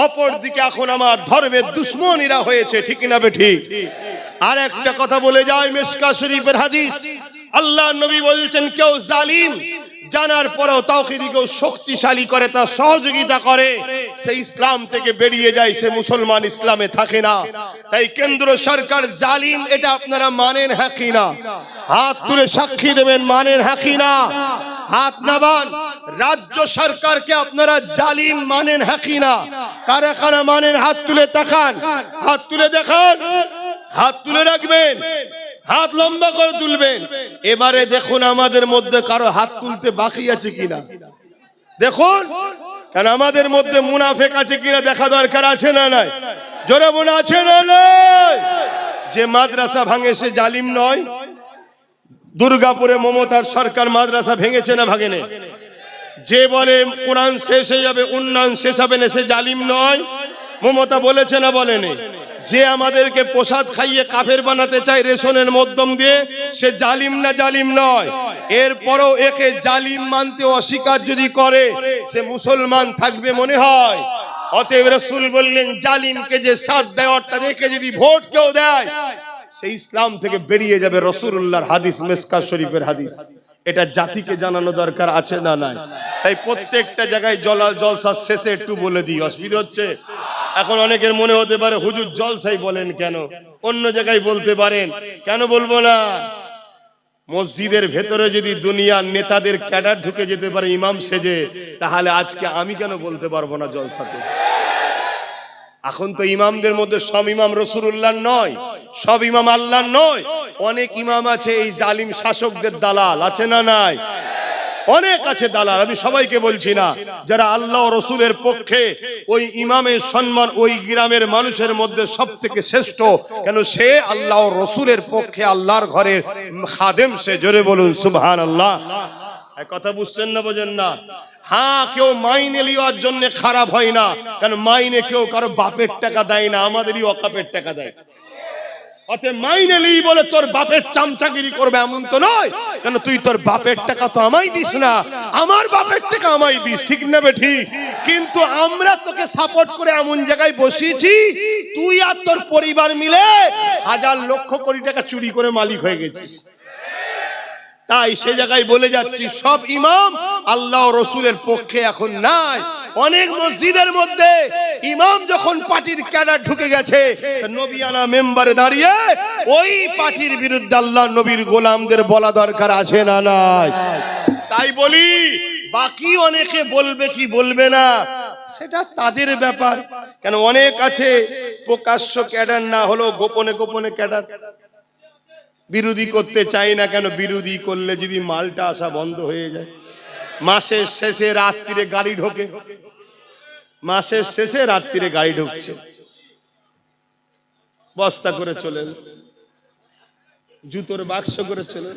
অপর দিকে এখন আমার ধর্মের দুশ্মনীরা হয়েছে। ঠিক না বেঠিক? আর একটা কথা বলে যায়, মিশকাত শরীফের হাদিস, আল্লাহ নবী বলছেন, কেউ জালিম জানার পরেও তাওহীদকে শক্তিশালী করে, তার সহযোগিতা করে, সে ইসলাম থেকে বেরিয়ে যায়, সে মুসলমান, ইসলামে থাকে না। তাই কেন্দ্র সরকার জালিম, এটা আপনারা মানেন হ্যাঁ কি না? হাত তুলে সাক্ষী দেবেন, মানেন হ্যাঁ কি না? হাত নামান। রাজ্য সরকারকে আপনারা জালিম মানেন হ্যাঁ কি না? কারা কারা মানেন? হাত তুলে তাকান, হাত তুলে দেখান, হাত তুলে রাখবেন, হাত লম্বা করে তুলবেন। এবারে দেখুন আমাদের মধ্যে কারো হাত তুলতে বাকি আছে কিনা দেখুন, কারণ আমাদের মধ্যে মুনাফিক আছে কিনা দেখা দরকার আছে না নাই? জোরে বলে আছে না নাই? যে মাদ্রাসা ভাঙে সে জালিম নয়? দুর্গাপুরে মমতার সরকার মাদ্রাসা ভেঙেছে না ভাঙেনি? যে বলে কোরআন শেষ হয়ে যাবে, উন্নয়ন শেষ হবে না, সে জালিম নয়? মমতা বলেছে না বলেনি? যে আমাদেরকে প্রসাদ খাইয়ে কাফের বানাতে চায় রেশনের মাধ্যম দিয়ে, সে জালিম না জালিম নয়? এরপরও একে জালিম মানতে অস্বীকার যদি করে, সে মুসলমান থাকবে মনে হয়? অতএব রাসূল বললেন, জালিমকে যে সাথ দেয়, অর্থাৎ একে যদি ভোট কেউ দেয়, সে ইসলাম থেকে বেরিয়ে যাবে। রাসূলুল্লাহর হাদিস, মিশকাত শরীফের হাদিস। এটা জাতিকে জানানো দরকার আছে না নাই? তাই প্রত্যেকটা জায়গায় জলসার শেষে একটু বলে দিই, অসুবিধা হচ্ছে? এখন অনেকের মনে হতে পারে, হুজুর জলসাই বলেন কেন, অন্য জায়গায় বলতে পারেন, কেন বলবো না? মসজিদের ভেতরে যদি দুনিয়ার নেতাদের ক্যাডার ঢুকে যেতে পারে ইমাম সেজে, তাহলে আজকে আমি কেন বলতে পারবো না জলসাতে? এখন তো ইমামদের মধ্যে সব ইমাম রাসূলুল্লাহ নয়, সব ইমাম আল্লাহ নয়। অনেক ইমাম আছে এই জালিম শাসকদের দালাল, আছে না নাই? অনেক আছে দালাল। আমি সবাইকে বলছি না, যারা আল্লাহ ও রসুলের পক্ষে, ওই ইমামের সম্মান ওই গ্রামের মানুষের মধ্যে সব থেকে শ্রেষ্ঠ, কেন সে আল্লাহ ও রসুলের পক্ষে আল্লাহর ঘরের খাদেম। সে জোরে বলুন সুবহানাল্লাহ। কথা বুঝছেন না, বোঝেন না? হ্যাঁ, কেউ মাইনে লিওয়ার জন্য খারাপ হয় না, কারণ মাইনে কেউ কারো বাপের টাকা দেয় না, আমাদেরই ওয়াকাফের টাকা দেয়। অতএব মাইনে লি বলে তোর বাপের চামচাগিরি করবে এমন তো নয়, কেন তুই তোর বাপের টাকা তো আমায় দিস না, আমার বাপের টাকা আমায় দিস, ঠিক না বে ঠিক? কিন্তু আমরা তোকে সাপোর্ট করে এমন জায়গায় বসিয়েছি, তুই আর তোর পরিবার মিলে হাজার লক্ষ কোটি টাকা চুরি করে মালিক হয়ে গেছিস। তাই সে জায়গায় বলে যাচ্ছি, সব ইমাম আল্লাহ ও রসুলের পক্ষে এখন নাই। অনেক মসজিদের মধ্যে ইমাম যখন পার্টির ক্যাডার ঢুকে গেছে, নবিয়ানা মেম্বারে দাঁড়িয়ে ওই পার্টির বিরুদ্ধে আল্লাহ নবীর গোলামদের বলা দরকার আছে না নাই? তাই বলি, বাকি অনেকে বলবে কি বলবে না সেটা তাদের ব্যাপার। কেন অনেক আছে প্রকাশ্য ক্যাডার না হলেও গোপনে গোপনে ক্যাডার, বিরোধী করতে চাই না। কেন বিরোধী করলে যদি মালটা আসা বন্ধ হয়ে যায়, মাসের শেষে রাত্রিরে গাড়ি ঢোকে, মাসের শেষে রাত্রিরে গাড়ি ঢুকছে, বস্তা করে চলে, জুতোর বাক্স করে চলে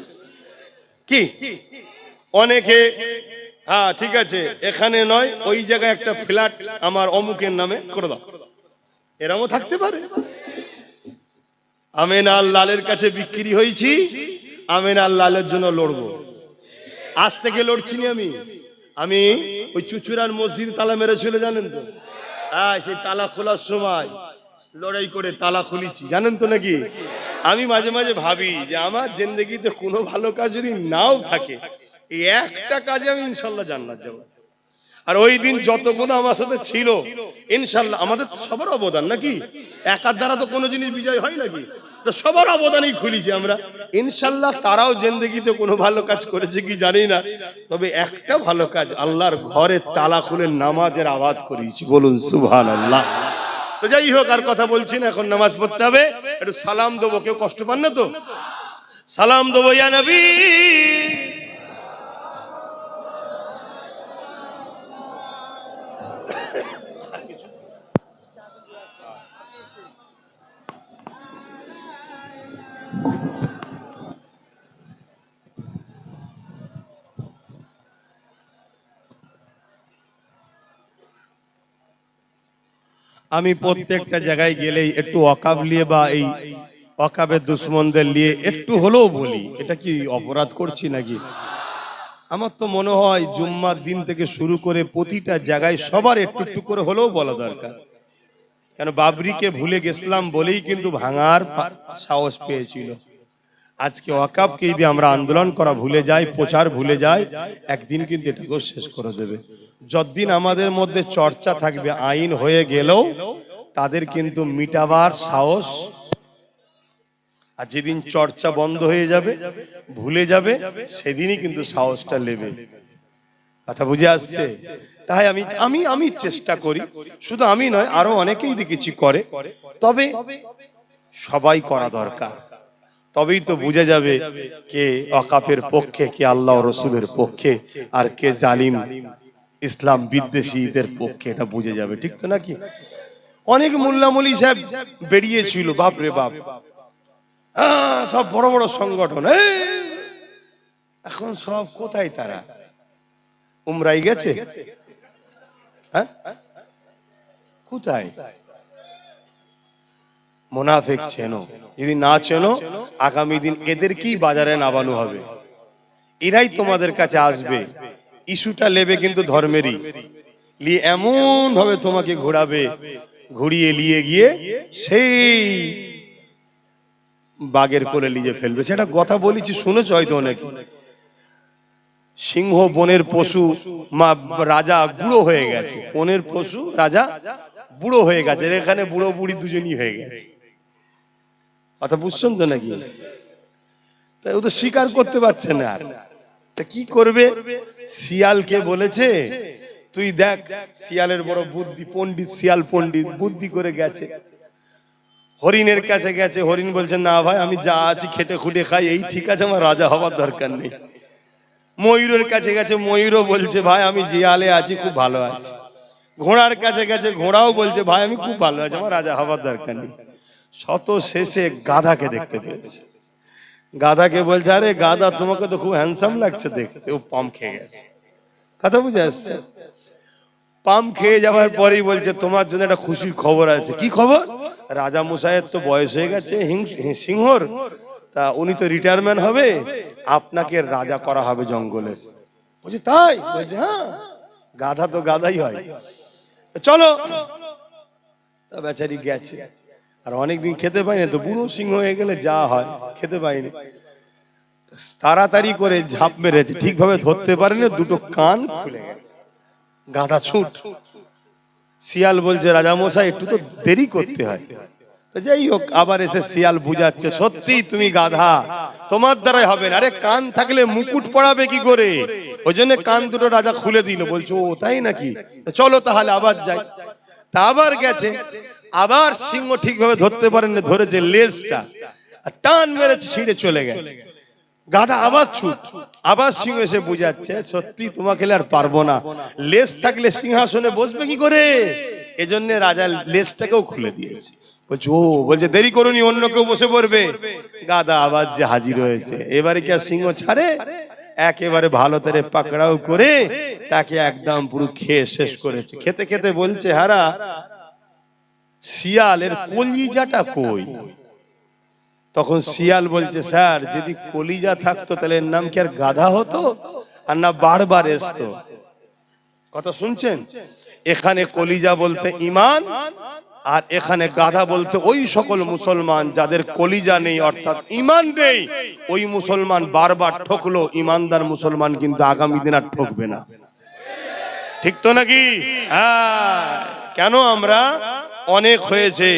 কি অনেকে। হ্যাঁ ঠিক আছে, এখানে নয় ওই জায়গায় একটা ফ্ল্যাট আমার অমুকের নামে করে দাও, এরমও থাকতে পারে। আমিনাল লালের কাছে বিক্রি হয়েছি, আমিনাল লালের জন্য লড়বো। আজ থেকে লড়ছি না আমি ওই চুচুড়ার মসজিদ তালা মেরে চলে, জানেন তো? হ্যাঁ, সেই তালা খোলার সময় লড়াই করে তালা খুলেছি, জানেন তো নাকি? আমি মাঝে মাঝে ভাবি যে আমার জিন্দেগিতে কোনো ভালো কাজ যদি নাও থাকে, এই একটা কাজে আমি ইনশাল্লাহ জান্নাত যাব। আর ওই দিন যতগুলো আমার সাথে ছিল ইনশাল্লাহ, আমাদের সবার অবদান নাকি, একার দ্বারা তো কোনো জিনিস বিজয় হয় নাকি, সবার অবদানই খুলেছি আমরা ইনশাল্লাহ। তারাও জিন্দেগিতে কোনো ভালো কাজ করেছে কি জানি না, তবে একটা ভালো কাজ, আল্লাহর ঘরে তালা খুলে নামাজের আওয়াজ করিয়েছি, বলুন সুবহানাল্লাহ। তো যাই হোক, আর কথা বলছি না, এখন নামাজ পড়তে হবে। একটু সালাম দেবো, কেউ কষ্ট পান না তো? সালাম দেবো ইয়া নবী। আমি প্রত্যেকটা জায়গায় গেলেই একটু ওয়াকাব নিয়ে বা এই ওয়াকাবের দুশ্মনদের নিয়ে একটু হলেও বলি, এটা কি অপরাধ করছি নাকি? আমার তো মনে হয় জুম্মার দিন থেকে শুরু করে প্রতিটা জায়গায় সবার একটু একটু করে হলেও বলা দরকার। কেন বাবরিকে ভুলে গেছিলাম বলেই কিন্তু ভাঙার সাহস পেয়েছিল। আজকে ওয়াকাবকে যদি আমরা আন্দোলন করা ভুলে যাই, প্রচার ভুলে যাই, একদিন কিন্তু এটাকে শেষ করে দেবে। যতদিন আমাদের মধ্যে চর্চা থাকবে, আইন হয়ে গেলেও তাদের কিন্তু মিটাবার সাহস, আর যেদিন চর্চা বন্ধ হয়ে যাবে, ভুলে যাবে, সেদিনই কিন্তু সাহসটা নেবে। কথা বুঝে আসছে? তাই আমি চেষ্টা করি, শুধু আমি নয় আরো অনেকেই দেখেছি করে, তবে সবাই করা দরকার। তবেই তো বুঝে যাবে কে ওয়াকাফের পক্ষে, কে আল্লাহ ও রসুলের পক্ষে, আর কে জালিম ইসলাম বিদ্বেষীদের পক্ষে, এটা বুঝে যাবে, ঠিক তো নাকি? অনেক মোল্লা মৌলী সাহেব বেরিয়েছিল, বাপ রে বাপ, সব বড় বড় সংগঠন, এখন সব কোথায়? তারা উমরাই গেছে, হ্যাঁ কোথায়? মুনাফিক চেনো, যদি না চেনো আগামী দিন এদেরকেই বাজারে নামানো হবে, এরাই তোমাদের কাছে আসবে, ইস্যুটা নেবে কিন্তু ধর্মেরই, নিয়ে এমন ভাবে তোমাকে ঘোরাবে, ঘুরিয়ে নিয়ে গিয়ে সেই বাঘের কোলে নিয়ে ফেলবে। সেটা কথা বলেছি, শুনেছ হয়তো অনেকে। সিংহ বনের পশু, রাজা বুড়ো হয়ে গেছে, বনের পশু রাজা বুড়ো হয়ে গেছে, এখানে বুড়ো বুড়ি দুজনই হয়ে গেছে। কথা বুঝছেন তো নাকি? তাই ও তো স্বীকার করতে পারছে না। আর তা কি করবে? শিয়ালকে বলেছে তুই দেখ, শিয়ালের বড় বুদ্ধি, পণ্ডিত শিয়াল পণ্ডিত, বুদ্ধি করে গেছে হরিণের কাছে গেছে। হরিণ বলছে না ভাই, আমি যা আছি খেটে খুটে খাই, এই ঠিক আছে, আমার রাজা হবার দরকার নেই। ময়ূরের কাছে গেছে, ময়ূরও বলছে ভাই আমি যে হালে আছি খুব ভালো আছি। ঘোড়ার কাছে গেছে, ঘোড়াও বলছে ভাই আমি খুব ভালো আছি, আমার রাজা হবার দরকার নেই। শত শেষে গাধাকে দেখতে পেয়েছে। গাধাকে বলছে আরে গাধা, তোমাকে তো খুব হ্যান্ডসাম লাগছে দেখতে। ও পাম খেয়ে গেছে। কথা বুঝে আসছে? পাম খেয়ে যাওয়ার পরেই বলছে তোমার জন্য একটা খুশির খবর আছে। কি খবর? রাজা মশাইয়ের তো বয়স হয়ে গেছে সিংহর, তা উনি তো রিটায়ারমেন্ট হবে, আপনাকে রাজা করা হবে জঙ্গলের। বলছে তাই? বলছে হ্যাঁ, গাধা তো গাধাই হয়, চলো। তা বেচারি গেছে, আর অনেকদিন খেতে পাইনি, তো বুড়ো সিংহ হয়ে গেলে যা হয়, খেতে পাইনি। তাড়াতাড়ি করে ঝাঁপ মেরেছে, ঠিকভাবে ধরতে পারেনি, দুটো কান খুলে গেছে। গাধা ছুট। শিয়াল বলছে রাজা মশাই একটু তো দেরি করতে হয়। যাই হোক, আবার এসে শিয়াল বুঝাচ্ছে সত্যি তুমি গাধা, তোমার দ্বারাই হবে না। আরে কান থাকলে মুকুট পড়াবে কি করে? ওই জন্য কান দুটো রাজা খুলে দিল। বলছো ও তাই নাকি, চলো তাহলে আবার যাই। তা আবার গেছে, আবার সিংহ ঠিকভাবে ধরতে পারেনি, ধরেছে লেজটা, আর টান মেরে ছিঁড়ে চলে গেছে। গাধা আবার ছুট। আবার সিংহ এসে বুঝাচ্ছে সত্যি তোমাকে আর পারবো না, লেজ থাকলে সিংহাসনে বসবে কি করে? এজন্য রাজা লেজটাকেও খুলে দিয়েছে। বলছে ও, বলছে দেরি করুনি, অন্য কেউ বসে পড়বে। গাধা আবার যে হাজির হয়েছে। এবারে কি আর সিংহ ছাড়ে? একেবারে ভালো করে পাকড়াও করে তাকে একদম পুরো খেয়ে শেষ করেছে। খেতে খেতে বলছে হারা, শিয়ালের কলিজাটা কই? তখন শিয়াল বলছে স্যার, যদি কলিজা থাকতো তাহলে এর নাম কি আর গাধা হতো, আর না বারবার আসতো? কথা শুনছেন? এখানে কলিজা বলতে ঈমান, আর এখানে গাধা বলতে ওই সকল মুসলমান যাদের কলিজা নেই, অর্থাৎ ঈমান নেই। ওই মুসলমান বারবার ঠকলো, ঈমানদার মুসলমান কিন্তু আগামী দিন আর ঠকবে না। ঠিক তো নাকি? হ্যাঁ। কেন আমরা অনেক হয়েছে,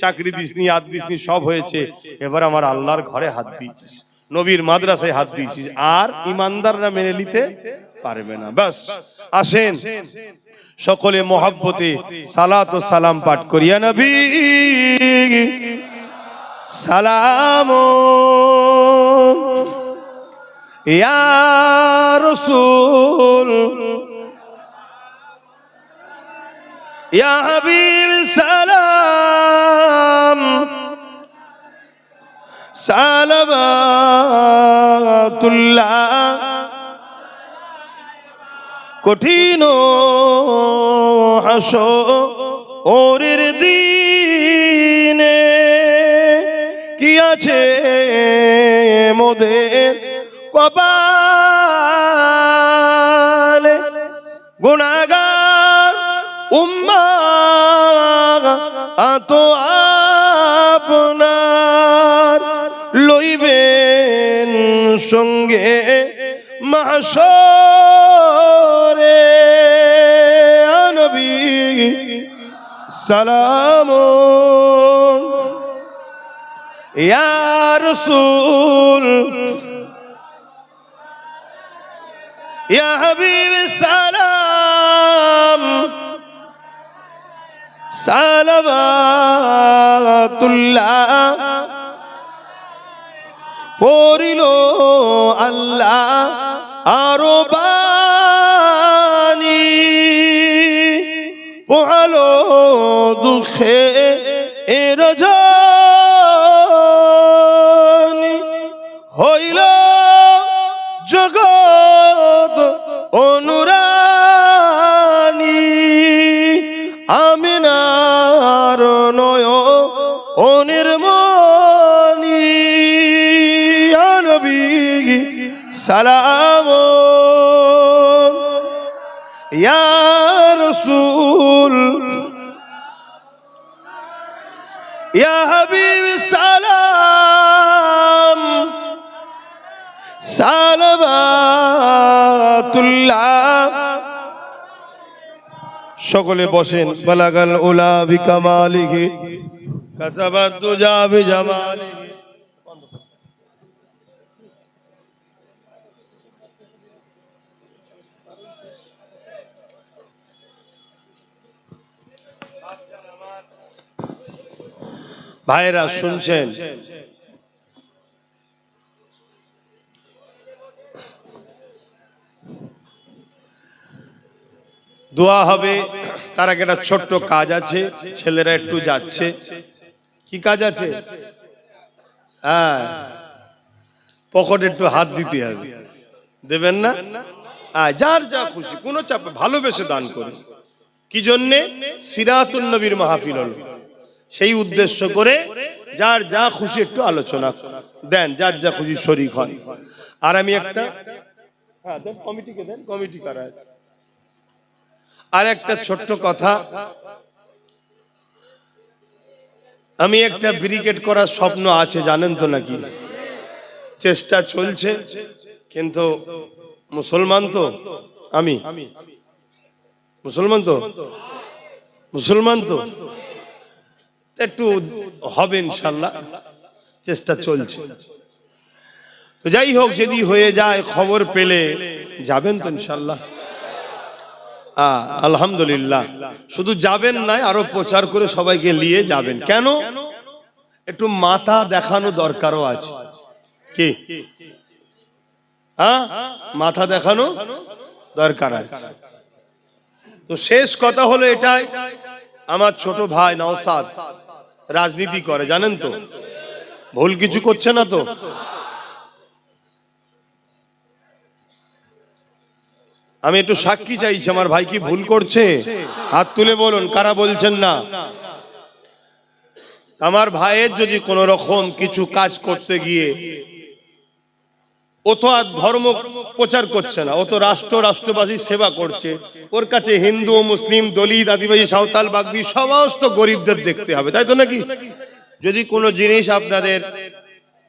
চাকরি দিসনি, হাত দিসনি, সব হয়েছে, এবার আমার আল্লাহর ঘরে হাত দিয়েছিস, নবীর মাদ্রাসায় হাত দিয়েছিস, আর ইমানদাররা মেনে নিতে পারবে না। বাস আসেন সকলে মহব্বতে সালাত ও সালাম পাঠ করিয়া নবী সালাম ইয়া রাসূল ইয়া হাবিব সালাম সালাওয়াতুল্লাহ। কঠিন হাসরের দিনে কি আছে মোদের কপালে, গুনাহগার উম্মাহ তো আপনার লইবেন সঙ্গে মাহশরে। নবী সালাম ইয়া রাসূল ইয়া হাবিব সালাম সালাওয়াতুল্লাহ। পড়িল আল্লাহ আরো বাণী, পোহালো দুঃখে এর জনি, হইল জগৎ অনুরানী, আমিনার নয়নের মনি। নবী সালাম ইয়া রাসূল ইয়া হাবিব সালাম সালাওয়াতুল্লাহ। সকলে বসেন। বালাগাল উলা বিকামালিহি কাসাবাত দুজা বিজামালিহি। ভাইরা শুনছেন, দোয়া হবে। তার আগে একটা ছোট্ট কাজ আছে, ছেলেরা একটু যাচ্ছে। কি কাজ আছে? হ্যাঁ, পকেটে একটু হাত দিতে হবে, দেবেন না? যার যা খুশি, কোনো চাপে, ভালোবেসে দান করুন। কি জন্যে? সিরাতুন নবীর মাহফিল হলো, সেই উদ্দেশ্য করে যার যা খুশি একটু আলোচনা দেন, যার যা খুশি শরীক হন। আর আমি একটা কমিটিকে দেন, কমিটি করা আছে। আর একটা ছোট্ট কথা, আমি একটা ব্রিগেড করার স্বপ্ন আছে, জানেন তো নাকি? চেষ্টা চলছে, কিন্তু মুসলমান তো আমি, মুসলমান তো একটু হবে ইনশাল্লাহ, চেষ্টা চলছে। তো যাই হোক, যদি হয়ে যায় খবর পেলে যাবেন তো ইনশাল্লাহ? আলহামদুলিল্লাহ। শুধু যাবেন নাই, আরো প্রচার করে সবাইকে নিয়ে যাবেন। কেন? একটু মাথা দেখানো দরকারও আছে। কি? মাথা দেখানো দরকার আছে। তো শেষ কথা হলো এটাই, আমার ছোট ভাই নওশাদ রাজনীতি করে, জানেন তো? ভুল কিছু করছে না তো? আমি একটু সাক্ষী চাইছি, আমার ভাই কি ভুল করছে? হাত তুলে বলুন কারা বলছেন না। আমার ভাইয়ের যদি কোন রকম কিছু কাজ করতে গিয়ে, ও তো আর ধর্ম প্রচার করছে না, ও তো রাষ্ট্রবাসীর সেবা করছে। ওর কাছে হিন্দু, মুসলিম, দলিত, আদিবাসী, সাঁওতাল, বাগদি সমস্ত গরিবদের দেখতে হবে, তাই তো নাকি? যদি কোনো জিনিস আপনাদের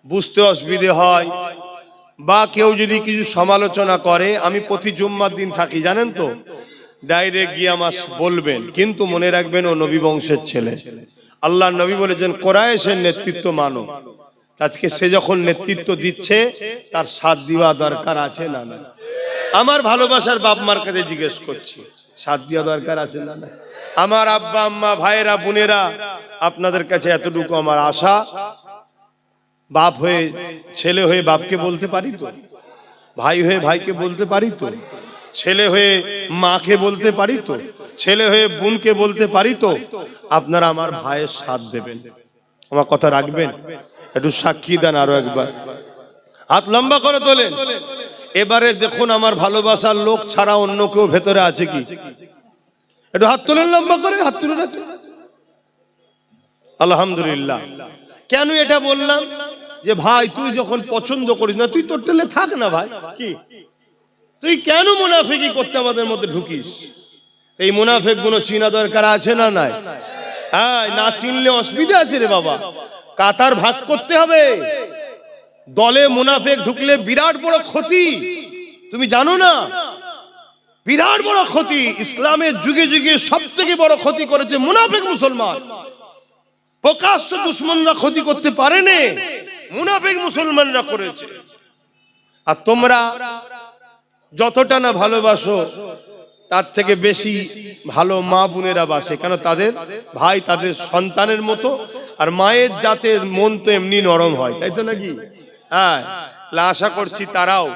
বুঝতে অসুবিধে হয় বা কেউ যদি কিছু সমালোচনা করে, আমি প্রতি জুম্মার দিন থাকি, জানেন তো? ডাইরেক্ট গিয়ে আমার বলবেন, কিন্তু মনে রাখবেন ও নবী বংশের ছেলে। আল্লাহ নবী বলেছেন কোরাইশের নেতৃত্ব মানো। আজকে সে যখন নেতৃত্ব দিচ্ছে, তার সাথ দেওয়া দরকার আছে না? না। আমার ভালোবাসার বাপ মার কাছে জিজ্ঞেস করছি, সাথ দেওয়া দরকার আছে না? না। আমার আব্বা আম্মা, ভাইয়েরা, বোনেরা, আপনাদের কাছে এতটুকু আমার আশা, বাপ হয়ে ছেলে হয়ে বাপকে বলতে পারি তো, ভাই হয়ে ভাইকে বলতে পারি তো, ছেলে হয়ে মাকে বলতে পারি তো, ছেলে হয়ে বোনকে বলতে পারি তো, আপনারা আমার ভাইয়ের সাথ দেবেন, আমার কথা রাখবেন। একটু সাক্ষী দেন আরো একবার, হাত লম্বা করে তোলেন। এবারে দেখুন আমার ভালোবাসার লোক ছাড়া অন্য কেউ ভেতরে আছে কি? একটু হাত তোলেন লম্বা করে, হাত তুলে রাখেন। আলহামদুলিল্লাহ। কেন এটা বললাম? যে ভাই তুই যখন পছন্দ করিস না, তুই তোর টেলে থাক না ভাই। কি তুই কেন মুনাফিকি করতে আমাদের মধ্যে ঢুকিস? এই মুনাফিক গুলো চিনা দরকার আছে না? নাই। হ্যাঁ, না চিনলে অসুবিধা আছে রে বাবা। কাতার ভাগ করতে হবে। দলে মুনাফিক ঢুকলে বিরাট বড় ক্ষতি, তুমি জানো না? বিরাট বড় ক্ষতি। ইসলামের যুগে যুগে সব থেকে বড় ক্ষতি করেছে মুনাফিক মুসলমান। প্রকাশ্য দুশমনরা ক্ষতি করতে পারেনি, মুনাফিক মুসলমানরা করেছে। আর তোমরা যতটা না ভালোবাসো, তার থেকে বেশি ভালো মা বোনেরা বাসে। কেন? তাদের ভাই তাদের সন্তানের মতো, আর মায়ের জাতের মন তো এমনি নরম হয়, তাই তো নাকি? হ্যাঁ, আশা করছি তারাও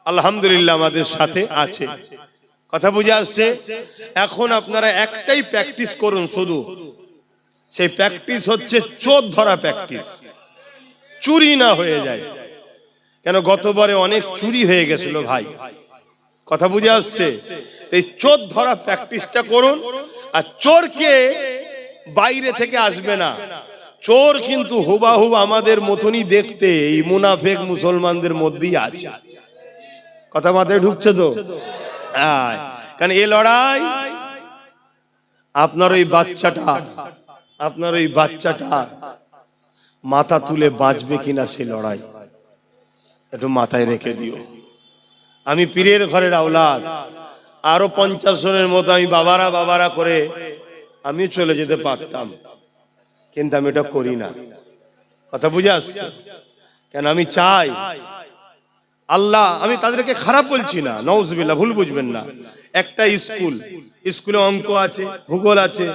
আলহামদুলিল্লাহ আমাদের সাথে আছে। কথা বুঝে আসছে? এখন আপনারা একটাই প্র্যাকটিস করুন শুধু, সেই প্র্যাকটিস হচ্ছে চোর ধরা প্র্যাকটিস, চুরি না হয়ে যায়। কেন? গতবারে অনেক চুরি হয়ে গেছিল ভাই, কথা বুঝে আসছে? এই চোর ধরা প্র্যাকটিসটা করুন। আর চোরকে বাইরে থেকে আসবে না, চোর কিন্তু হুবাহুব আমাদের মতনই দেখতে, এই মুনাফিক মুসলমানদের মধ্যেই আছে। কথা মাথায় ঢুকছে তো? কারণ এই লড়াই আপনার ওই বাচ্চাটা মাথা তুলে বাঁচবে কিনা, সেই লড়াই একটু মাথায় রেখে দিও। আমি পীরের ঘরের আওলাদ, আরো 50 জনের মতো আমি বাবারা করে আমি চলে যেতে পারতাম, কিন্তু আমি এটা করি না। কথা বুঝে আসছে? কেন? আমি চাই আল্লাহ, আমি তাদেরকে খারাপ বলছি না, নাউজুবিল্লাহ, ভুল বুঝবেন না। একটা স্কুলে অঙ্ক আছে, ভূগোল আছে,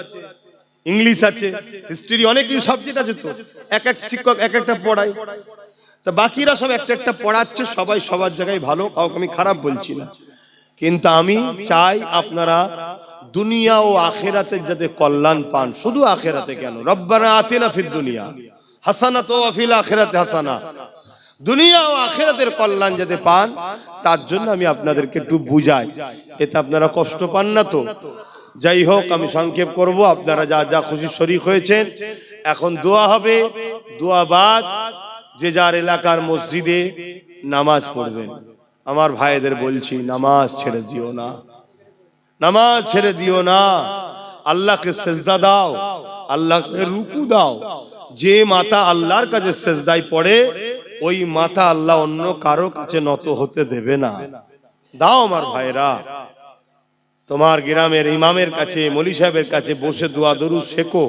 ইংলিশ আছে, হিস্ট্রি, অনেক কিছু সাবজেক্ট আছে। তো এক এক শিক্ষক এক একটা পড়ায়, তা বাকিরা সব একটা একটা পড়াচ্ছে। সবাই সবার জায়গায় ভালো, কাউকে আমি খারাপ বলছি না, কিন্তু আমি চাই আপনারা দুনিয়া ও আখিরাতের যাতে কল্যাণ পান। শুধু আখিরাতে কেন, রব্বানা আতিনা ফিদ দুনিয়া হাসানাত ওয়া ফিল আখিরাতি হাসানা, দুনিয়া ও আখিরাতের কল্যাণ যাতে পান, তার জন্য আমি আপনাদেরকে একটু বুঝাই। এতে আপনারা কষ্ট পান না তো? যাই হোক, আমি সংক্ষেপ করব। আপনারা যা যা খুশি শরীক হয়েছেন, এখন দোয়া হবে। দোয়া বাদ যে যার এলাকার মসজিদে নামাজ পড়বেন। আমার ভাইদের বলছি, নামাজ ছেড়ে দিও না, নামাজ ছেড়ে দিও না। আল্লাহকে সেজদা দাও, আল্লাহকে রুকু দাও। যে মাথা আল্লাহর কাছে সেজদায় পড়ে, ওই মাথা আল্লাহ অন্য কারো কাছে নত হতে দেবে না। দাও আমার ভাইরা, তোমার গ্রামের ইমামের কাছে, মৌলী সাহেবের কাছে বসে দোয়া দরুদ শেখো।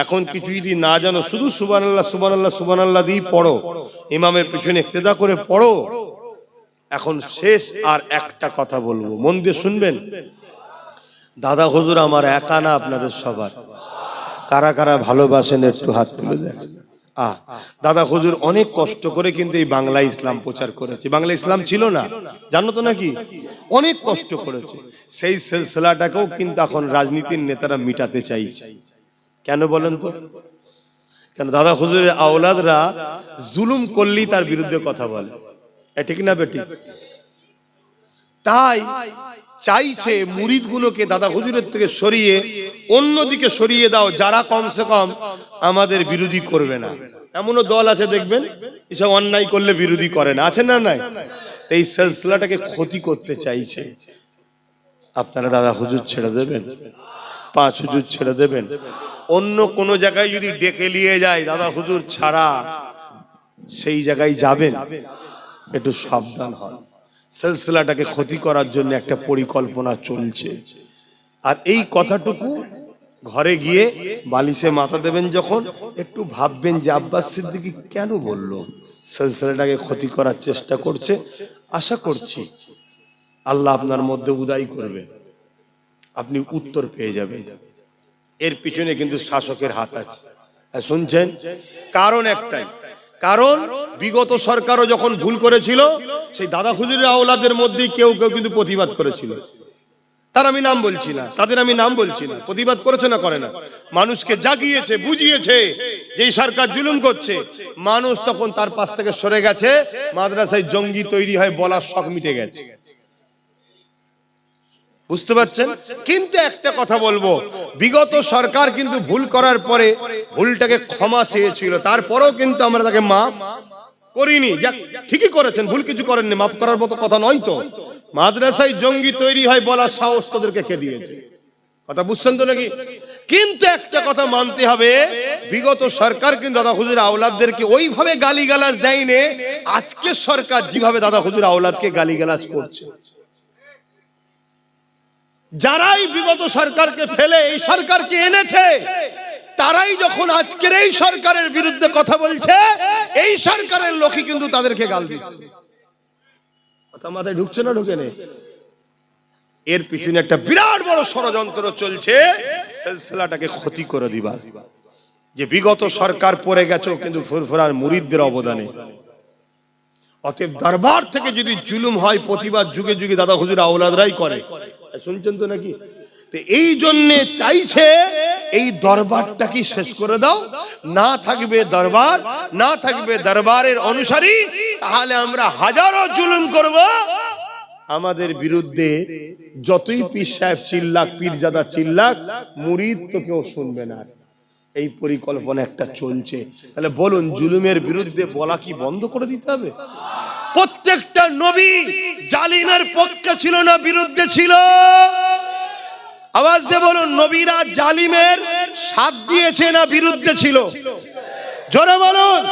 এখন কিছু যদি না জানো, শুধু সুবহানাল্লাহ সুবহানাল্লাহ সুবহানাল্লাহ দিয়ে পড়ো, ইমামের পিছনে ইক্তেদা করে পড়ো। এখন শেষ আর একটা কথা বলবো, মন দিয়ে শুনবেন। দাদা হুজুর আমার একা না, আপনাদের সবার। কারা কারা ভালোবাসেন একটু হাত তুলে দেখেন। দাদা হুজুর অনেক কষ্ট করে কিন্তু এই বাংলা ইসলাম প্রচার করেছে। বাংলা ইসলাম ছিল না, জানো তো নাকি? অনেক কষ্ট করেছে। সেই সিলসিলাটাকেও কিন্তু এখন রাজনীতির নেতারা মিটাতে চাইছে। কেন বলেন তো? কেন দাদা হুজুরের আওলাদরা জুলুম করলেই তার বিরুদ্ধে কথা বলে, ঠিক না বেটি? তাই চাইছে মুরিদগুলোকে দাদা হুজুরের থেকে সরিয়ে অন্যদিকে সরিয়ে দাও, যারা কমসে কম আমাদের বিরোধী করবে না। এমনও দল আছে দেখবেন, এসব অন্যায় করলে বিরোধী করে না, আছে না? নাই। এই সিলসিলাটাকে ক্ষতি করতে চাইছে। আপনারা দাদা হুজুর ছেড়ে দেবেন, পাঁচ হুজুর ছেড়ে দেবেন। অন্য কোন জায়গায় যদি ডেকে নিয়ে যায় দাদা হুজুর ছাড়া, সেই জায়গায় যাবেন, একটু সাবধান হন। সিলসিলাটাকে ক্ষতি করার জন্য একটা পরিকল্পনা চলছে। আর এই কথাটুকু ঘরে গিয়ে বালিশে মাথা দেবেন যখন, একটু ভাববেন যে আব্বাস সিদ্দিকী কেন বললো, সিলসিলাটাকে ক্ষতি করার চেষ্টা করছে। আশা করছি আল্লাহ আপনার মধ্যে উদয় করবে, আপনি উত্তর পেয়ে যাবেন। এর পিছনে কিন্তু শাসকের হাত আছে, শুনছেন? কারণ একটাই, কারণ বিগত সরকারও যখন ভুল করেছিল, সেই দাদা হুজুরের আওলাদের মধ্যে কেউ কেউ কিন্তু প্রতিবাদ করেছিল। তার আমি নাম বলছি না, তাদের আমি নাম বলছি না, প্রতিবাদ করেছে না করে না? মানুষকে জাগিয়েছে, বুঝিয়েছে যে এই সরকার জুলুম করছে। মানুষ তখন তার পাশ থেকে সরে গেছে, মাদ্রাসায় জঙ্গি তৈরি হয় বলার শখ মিটে গেছে। বুঝতে পারছেন? কিন্তু একটা কথা বলবো, বিগত সরকার কিন্তু ভুল করার পরে ভুলটাকে ক্ষমা চেয়েছিল, তারপরেও কিন্তু আমরা তাকে মাফ করিনি। ঠিকই করেছেন, ভুল কিছু করেননি, মাফ করার মতো কথা নয় তো। মাদ্রাসায় জঙ্গি তৈরি হয় বলার সাহস তাদেরকে কে দিয়েছে? কথা বুঝছেন তো নাকি? কিন্তু একটা কথা মানতে হবে, বিগত সরকার কিন্তু দাদা হুজুর আওলাদদেরকে ওইভাবে গালিগালাজ দেয়নি আজকে সরকার যেভাবে দাদা হুজুর আওলাদকে গালিগালাজ করছে। যারাই বিগত সরকারকে ফেলে এই সরকারকে এনেছে, তারাই যখন আজকের এই সরকারের বিরুদ্ধে কথা বলছে, এই সরকারের লোকই কিন্তু তাদেরকে গাল দিচ্ছে। কথা মাথায় ঢুকছে না? ঢুকে নেই? এর পিছনে একটা বিরাট বড় ষড়যন্ত্র চলছে, সিলসিলাটাকে ক্ষতি করে দিবার। যে বিগত সরকার পড়ে গেছে কিন্তু ফুরফুরার মুরিদদের অবদানে। অতএব দরবার থেকে যদি জুলুম হয়, প্রতিবাদ যুগে যুগে দাদা হুজুর আওলাদরাই করে, শুনছেন তো নাকি? এই জন্য চাইছে এই দরবারটা কি শেষ করে দাও, না থাকবে দরবার, না থাকবে দরবারের অনুসারী, তাহলে আমরা হাজারো জুলুম করব। আমাদের বিরুদ্ধে যতই পীর সাহেব চিল্লাক, পীরজাদা চিল্লাক, মুরিদ তো কেউ শুনবে না। এই পরিকল্পনা একটা চলছে। তাহলে বলুন, জুলুমের বিরুদ্ধে বলা কি বন্ধ করে দিতে হবে? প্রত্যেকটা নবী জালিমের পক্ষে ছিল না, বিরুদ্ধে ছিল? আওয়াজ দিয়ে বলুন, নবীরা জালিমের সাথ দিয়েছে না বিরুদ্ধে ছিল? জোরে বলুন।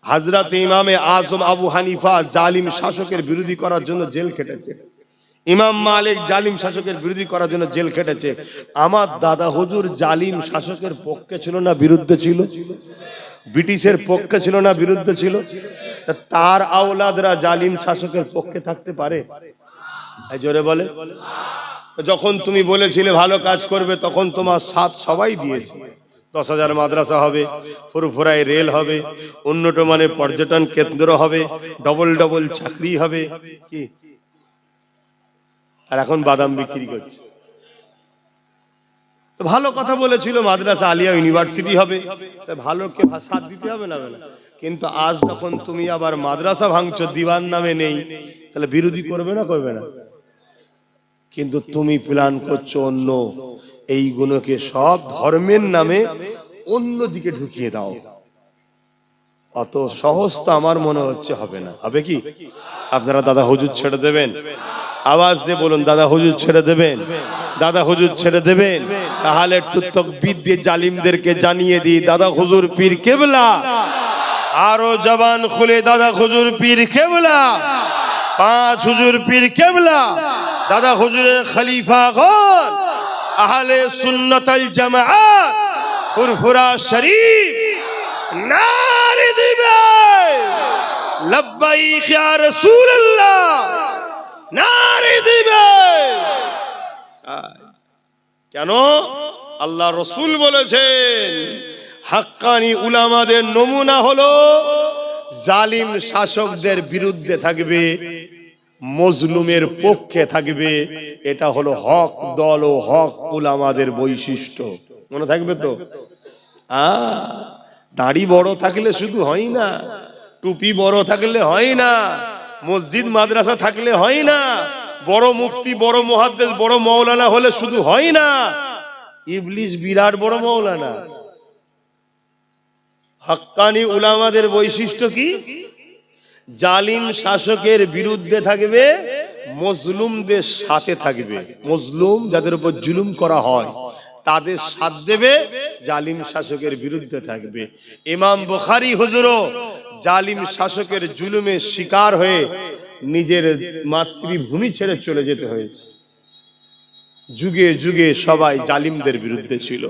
হযরত ইমামে আজম আবু হানিফা জালিম শাসকের বিরোধী করার জন্য জেল খেটেছে। ইমাম মালিক জালিম শাসকের বিরোধী করার জন্য জেল খেটেছে। আমার দাদা হুজুর জালিম শাসকের পক্ষে ছিল না বিরুদ্ধে ছিল? ব্রিটিশের পক্ষে ছিল না বিরুদ্ধে ছিল? তার আওলাদরা জালিম শাসকের পক্ষে থাকতে পারে? জোরে বলে। যখন তুমি বলেছিলে ভালো কাজ করবে তখন তোমার সাথ সবাই দিয়েছে। 10,000 মাদ্রাসা হবে, ফুরফুরায় রেল হবে, উন্নত মানের পর্যটন কেন্দ্র হবে, ডবল ডবল চাকরি হবে, কি আর এখন বাদাম বিক্রি করছে। তো ভালো কথা বলেছিল, মাদ্রাসা আলিয়া ইউনিভার্সিটি হবে, ভালোকে সাথ দিতে হবে না? কিন্তু আজ যখন তুমি আবার মাদ্রাসা ভাঙছো, দিবার নামে নেই, তাহলে বিরোধী করবে না? করবে না? কিন্তু তুমি প্ল্যান করছো অন্য, এইগুলোকে সব ধর্মের নামে অন্য দিকে ঢুকিয়ে দাও। অত সহজ তো আমার মনে হচ্ছে হবে না। হবে কি? আপনারা দাদা হুজুর ছেড়ে দেবেন? আওয়াজ দিয়ে বলুন, দাদা হুজুর ছেড়ে দেবেন? দাদা হুজুর ছেড়ে দেবেন? তাহলে একটু তাকবীর দিয়ে জালিমদেরকে জানিয়ে দিই, দাদা হুজুর পীর কেবলা। আরো জবান খুলে দাদা হুজুর পীর কেবলা, 5 হুজুর পীর কেবলা, দাদা হুজুরের খলিফাগণ, আহলে সুন্নাত ওয়াল জামাআত, ফুরফুরা শরীফ নারে দিবে লব্বাইক ইয়া রাসূলুল্লাহ, নারে দিবে। কেন? আল্লাহ রসুল বলেছেন, হাক্কানি উলামাদের নমুনা হলো জালিম শাসকদের বিরুদ্ধে থাকবে, মজলুমের পক্ষে থাকবে। এটা হলো হক দল ও হক উলামাদের বৈশিষ্ট্য। মনে থাকবে তো? দাড়ি বড় থাকলে শুধু হয় না, টুপি বড় থাকলে হয় না, মসজিদ মাদ্রাসা থাকলে হয় না, বড় মুফতি, বড় মুহাদ্দিস, বড় মাওলানা হলে শুধু হয় না। ইবলিস বিরাট বড় মাওলানা। হাক্কানি উলামাদের বৈশিষ্ট্য কি? জালিম শাসকের বিরুদ্ধে থাকবে, মজলুমদের সাথে থাকবে। মজলুম যাদের উপর জুলুম করা হয় তাদের সাথ দেবে, জালিম শাসকের বিরুদ্ধে থাকবে। ইমাম বুখারী হুজুরও জালিম শাসকের জুলুমের শিকার হয়ে নিজের মাতৃভূমি ছেড়ে চলে যেতে হয়েছে। যুগে যুগে সবাই জালিমদের বিরুদ্ধে ছিল।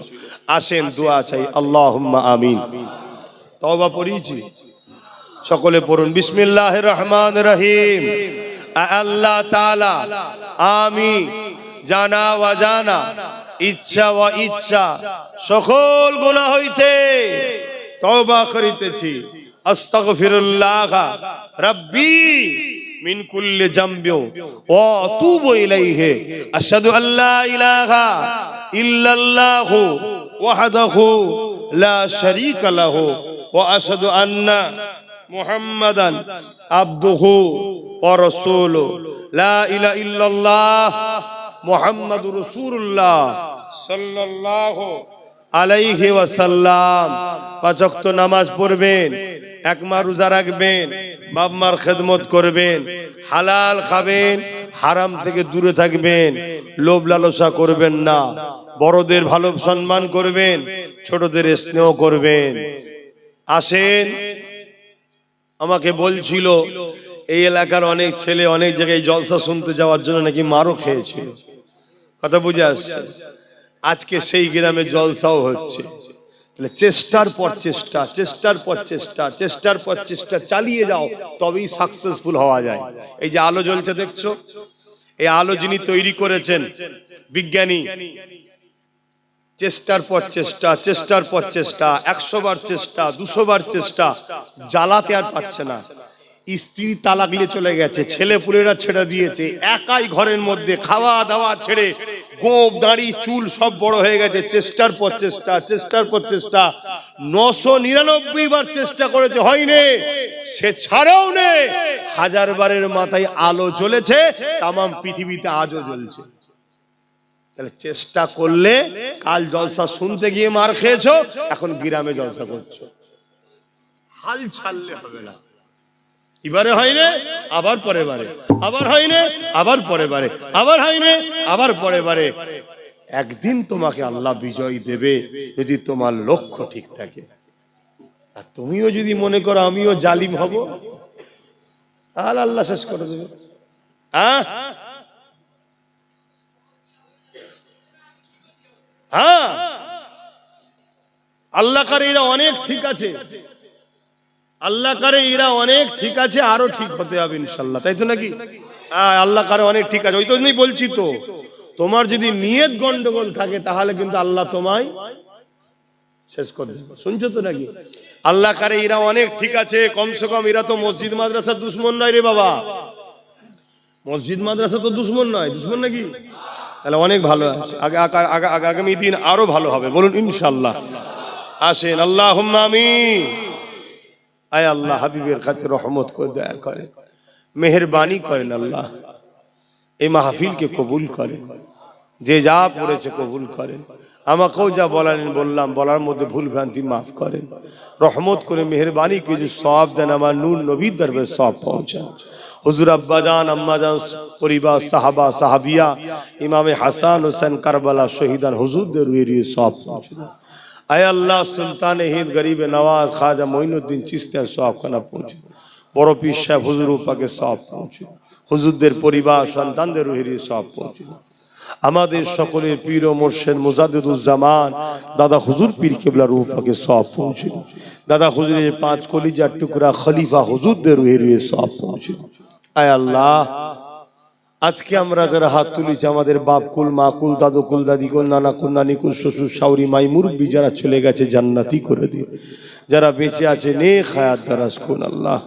আসেন দোয়া চাই, আল্লাহুম্মা আমিন। তওবা পড়িয়েছি, সকলে পড়ুন বিসমিল্লাহির রহমানির রহিম। আল্লাহ তাআলা, আমি জানা ওয়া জানা, ইচ্ছা ওয়া ইচ্ছা সকল গুনাহ হইতে তওবা করিতেছি। আস্তাগফিরুল্লাহ রাব্বি মিন কুল্লি জামবি ওয়া আতুবু ইলাইহি। আশহাদু আল্লা ইলাহা ইল্লাল্লাহু ওয়াহদাহু লা শারীকা লাহু ওয়া আশহাদু আন্না মুহাম্মাদান আবদুহু ওয়া রাসূলুহু। লা ইলাহা ইল্লাল্লাহ মুহাম্মাদুর রাসূলুল্লাহ সাল্লাল্লাহু আলাইহি ওয়াসাল্লাম। 5 ওয়াক্ত নামাজ পড়বেন, 1 মাস রোজা রাখবেন, বাপ মার খেদমত করবেন, হালাল খাবেন, হারাম থেকে দূরে থাকবেন, লোভ লালসা করবেন না, বড়দের ভালো সম্মান করবেন, ছোটদের স্নেহ করবেন। আসেন, আমাকে বলছিল এই এলাকার অনেক ছেলে অনেক জায়গায় জলসা শুনতে যাওয়ার জন্য নাকি মারও খেয়েছিল। কথা বুঝে আসছে? আজকে সেই গ্রামে জলসাও হচ্ছে। চেষ্টার পর চেষ্টা, চেষ্টার পর চেষ্টা, চেষ্টার পর চেষ্টা চালিয়ে যাও, তবেই সাকসেসফুল হওয়া যায়। এই যে আলো জ্বলছে দেখছো, এই আলো যিনি তৈরি করেছেন বিজ্ঞানী, চেষ্টার পর চেষ্টা, চেষ্টার পর চেষ্টা, 100 বার চেষ্টা, 200 বার চেষ্টা, জ্বালাতে আর পাচ্ছে না। স্ত্রী তালাক নিয়ে চলে গেছে, ছেলেপুলেরা ছেড়ে দিয়েছে, একাই ঘরের মধ্যে খাওয়া দাওয়া ছেড়ে গোপ দাড়ি চুল সব বড় হয়ে গেছে। চেষ্টার পর চেষ্টা, চেষ্টার পর চেষ্টা, 999 বার চেষ্টা করেছে, হয়নি। সে ছাড়াও নেই, 1000 বারের মাথায় আলো জ্বলেছে, তামাম পৃথিবীতে আজও জ্বলছে। তাহলে চেষ্টা করলে, কাল জলসা শুনতে গিয়ে মার খেয়েছো, এখন গ্রামে জলসা করছো। হাল ছাড়লে হবে না। এবারে হয়নি, আবার পরে বারে, আবার হয়নি, আবার পরে বারে, আবার হয়নি, আবার পরে বারে। একদিন তোমাকে আল্লাহ বিজয় দেবে যদি তোমার লক্ষ্য ঠিক থাকে। আর তুমিও যদি মনে করো আমিও জালিম হব, তাহলে আল্লাহ শেষ করে দেবে। হ্যাঁ, আল্লাহ করে এরা অনেক ঠিক আছে, আল্লাহ করে এরা অনেক ঠিক আছে, আরো ঠিক হতে হবে ইনশাল্লাহ, তাই তো নাকি? আল্লাহ করে অনেক ঠিক আছে, ওই জন্যই বলছি তো, তোমার যদি নিয়ত গন্ডগোল থাকে তাহলে কিন্তু আল্লাহ তোমায় শেষ করে দেবে। শুনছো তো নাকি? আল্লাহ কারে এরা অনেক ঠিক আছে, কমসে কম এরা তো মসজিদ মাদ্রাসার দুশ্মন নয় রে বাবা। মসজিদ মাদ্রাসা তো দুশ্মন নয়, দুশ্মন নাকি? তাহলে অনেক ভালো আছে। আগামী দিন আরো ভালো হবে, বলুন ইনশাআল্লাহ। আসেন, আল্লাহুম্মা আমিন। আয় আল্লাহ, হাবিবের খাতির রহমত করে, দয়া করে, মেহেরবানি করেন আল্লাহ। এই মাহফিলকে কবুল করেন, যে যা পড়েছে কবুল করেন। আমাকেও যা বললাম বলার মধ্যে ভুল ভ্রান্তি মাফ করেন। রহমত করে মেহেরবানি করে যে সওয়াব দেন, আমার নূর নবীর দরবারে সওয়াব পৌঁছান। হুজুর আব্বাজান আম্মাজান পরিবার সাহাবা সাহাবিয়া ইমামে হাসান হোসেন কারবালা শহীদান হুজুরদের রুয়ে সওয়াব পৌঁছে দেন। আয় আল্লাহ, সুলতান হিন্দ গরিবে নওয়াজ খাজা মঈনুদ্দিন চিশতিয়ার সওয়াব খানা পৌঁছে, বড় পীর সাহেব হুজুর পাকে সওয়াব পৌঁছে, হুজুরদের পরিবার সন্তানদের রুয়ে সওয়াব পৌঁছে। আমাদের সকলের পীর ও মুর্শিদ মুজাদ্দিদুজ্জামান দাদা হুজুর পীর কিবলা রূহ পাকে সওয়াব পৌঁছে। দাদা হুজুরের 5 কলিজার টুকরা খলিফা হুজুরদের রুহে সওয়াব পৌঁছে। আয় আল্লাহ, আজকে আমরা যারা হাত তুলেছি, আমাদের বাপ কুল, মা কুল, দাদু কুল, দাদি কুল, নানা কুল, নানি কুল, শ্বশুর শাউরি, মাই মুরব্বি যারা চলে গেছে জান্নাতি করে দিন। যারা বেঁচে আছে নেক হায়াত দারাজ করুন আল্লাহ।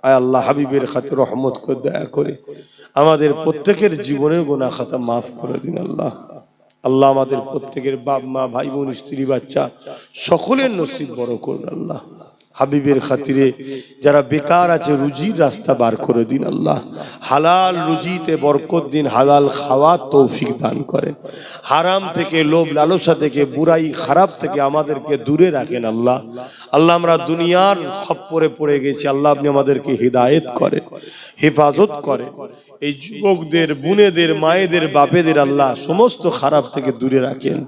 আয় আল্লাহ, হাবিবের খাতির রহমত করে, দয়া করে আমাদের প্রত্যেকের জীবনের গুনাহ খাতা মাফ করে দিন আল্লাহ। আল্লাহ, আমাদের প্রত্যেকের বাপ মা ভাই বোন স্ত্রী বাচ্চা সকলের নসিব বড় করুন আল্লাহ। হাবিবের খাতিরে যারা বেকার আছে রুজির রাস্তা বার করে দিন আল্লাহ। হালাল রুজিতে বরকত দিন, হালাল খাওয়ার তৌফিক দান করেন। হারাম থেকে, লোভ লালসা থেকে, বুরাই খারাপ থেকে আমাদেরকে দূরে রাখেন আল্লাহ। আল্লাহ, আমরা দুনিয়ার খপ্পরে পড়ে গেছি আল্লাহ, আপনি আমাদেরকে হিদায়েত করেন, হেফাজত করেন। এই যুবকদের, বোনেদের, মায়েদের, বাপেদের আল্লাহ সমস্ত খারাপ থেকে দূরে রাখেন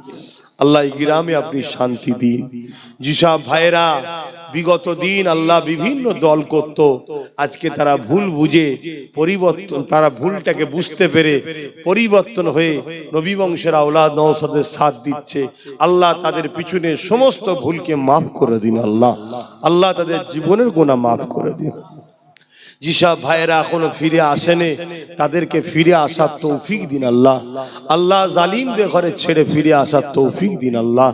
আল্লাহ। এই গ্রামে আপনি শান্তি দিন। যেসব ভাইয়েরা বিগত দিন আল্লাহ বিভিন্ন দল করত, আজকে তারা ভুল বুঝে পরিবর্তন, তারা ভুলটাকে বুঝতে পেরে পরিবর্তন হয়ে নবী বংশের আওলাদ নওশাদের সাথ দিচ্ছে আল্লাহ। তাদের পিছনে সমস্ত ভুলকে মাফ করে দিন আল্লাহ। আল্লাহ, তাদের জীবনের গুনাহ মাফ করে দিন। যেসব ভাইয়েরা এখনো ফিরে আসেনি তাদেরকে ফিরে আসার তৌফিক দিন আল্লাহ। আল্লাহ, জালিমদের ঘরে ছেড়ে ফিরে আসার তৌফিক দিন আল্লাহ।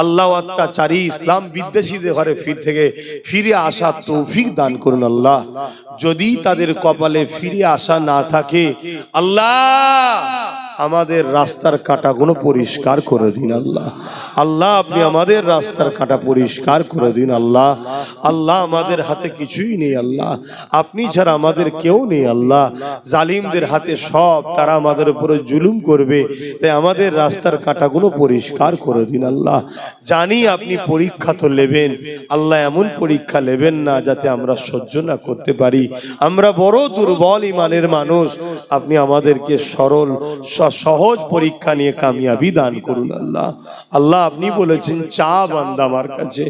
আল্লাহ, অত্যাচারী ইসলাম বিদ্বেষীদের ঘরে ফিরে আসার তৌফিক দান করুন আল্লাহ। যদি তাদের কপালে ফিরে আসা না থাকে আল্লাহ, আমাদের রাস্তার কাঁটাগুলো পরিষ্কার করে দিন আল্লাহ। আল্লাহ, আপনি আমাদের রাস্তার কাঁটা পরিষ্কার করে দিন আল্লাহ। আল্লাহ, আমাদের হাতে কিছুই নেই আল্লাহ, আপনি ছাড়া আমাদের কেউ নেই আল্লাহ। জালিমদের হাতে সব, তারা আমাদের উপরে জুলুম করবে, তাই আমাদের রাস্তার কাঁটাগুলো পরিষ্কার করে দিন আল্লাহ। জানি আপনি পরীক্ষা তো নেবেন আল্লাহ, এমন পরীক্ষা নেবেন না যাতে আমরা সহ্য না করতে পারি। আমরা বড় দুর্বল ইমানের মানুষ, আপনি আমাদেরকে সরল সহজ পরীক্ষা নিয়ে কামিয়াবি দান করুন আল্লাহ। আল্লাহ, আপনি বলেছেন চা বান্দা আমার কাছে,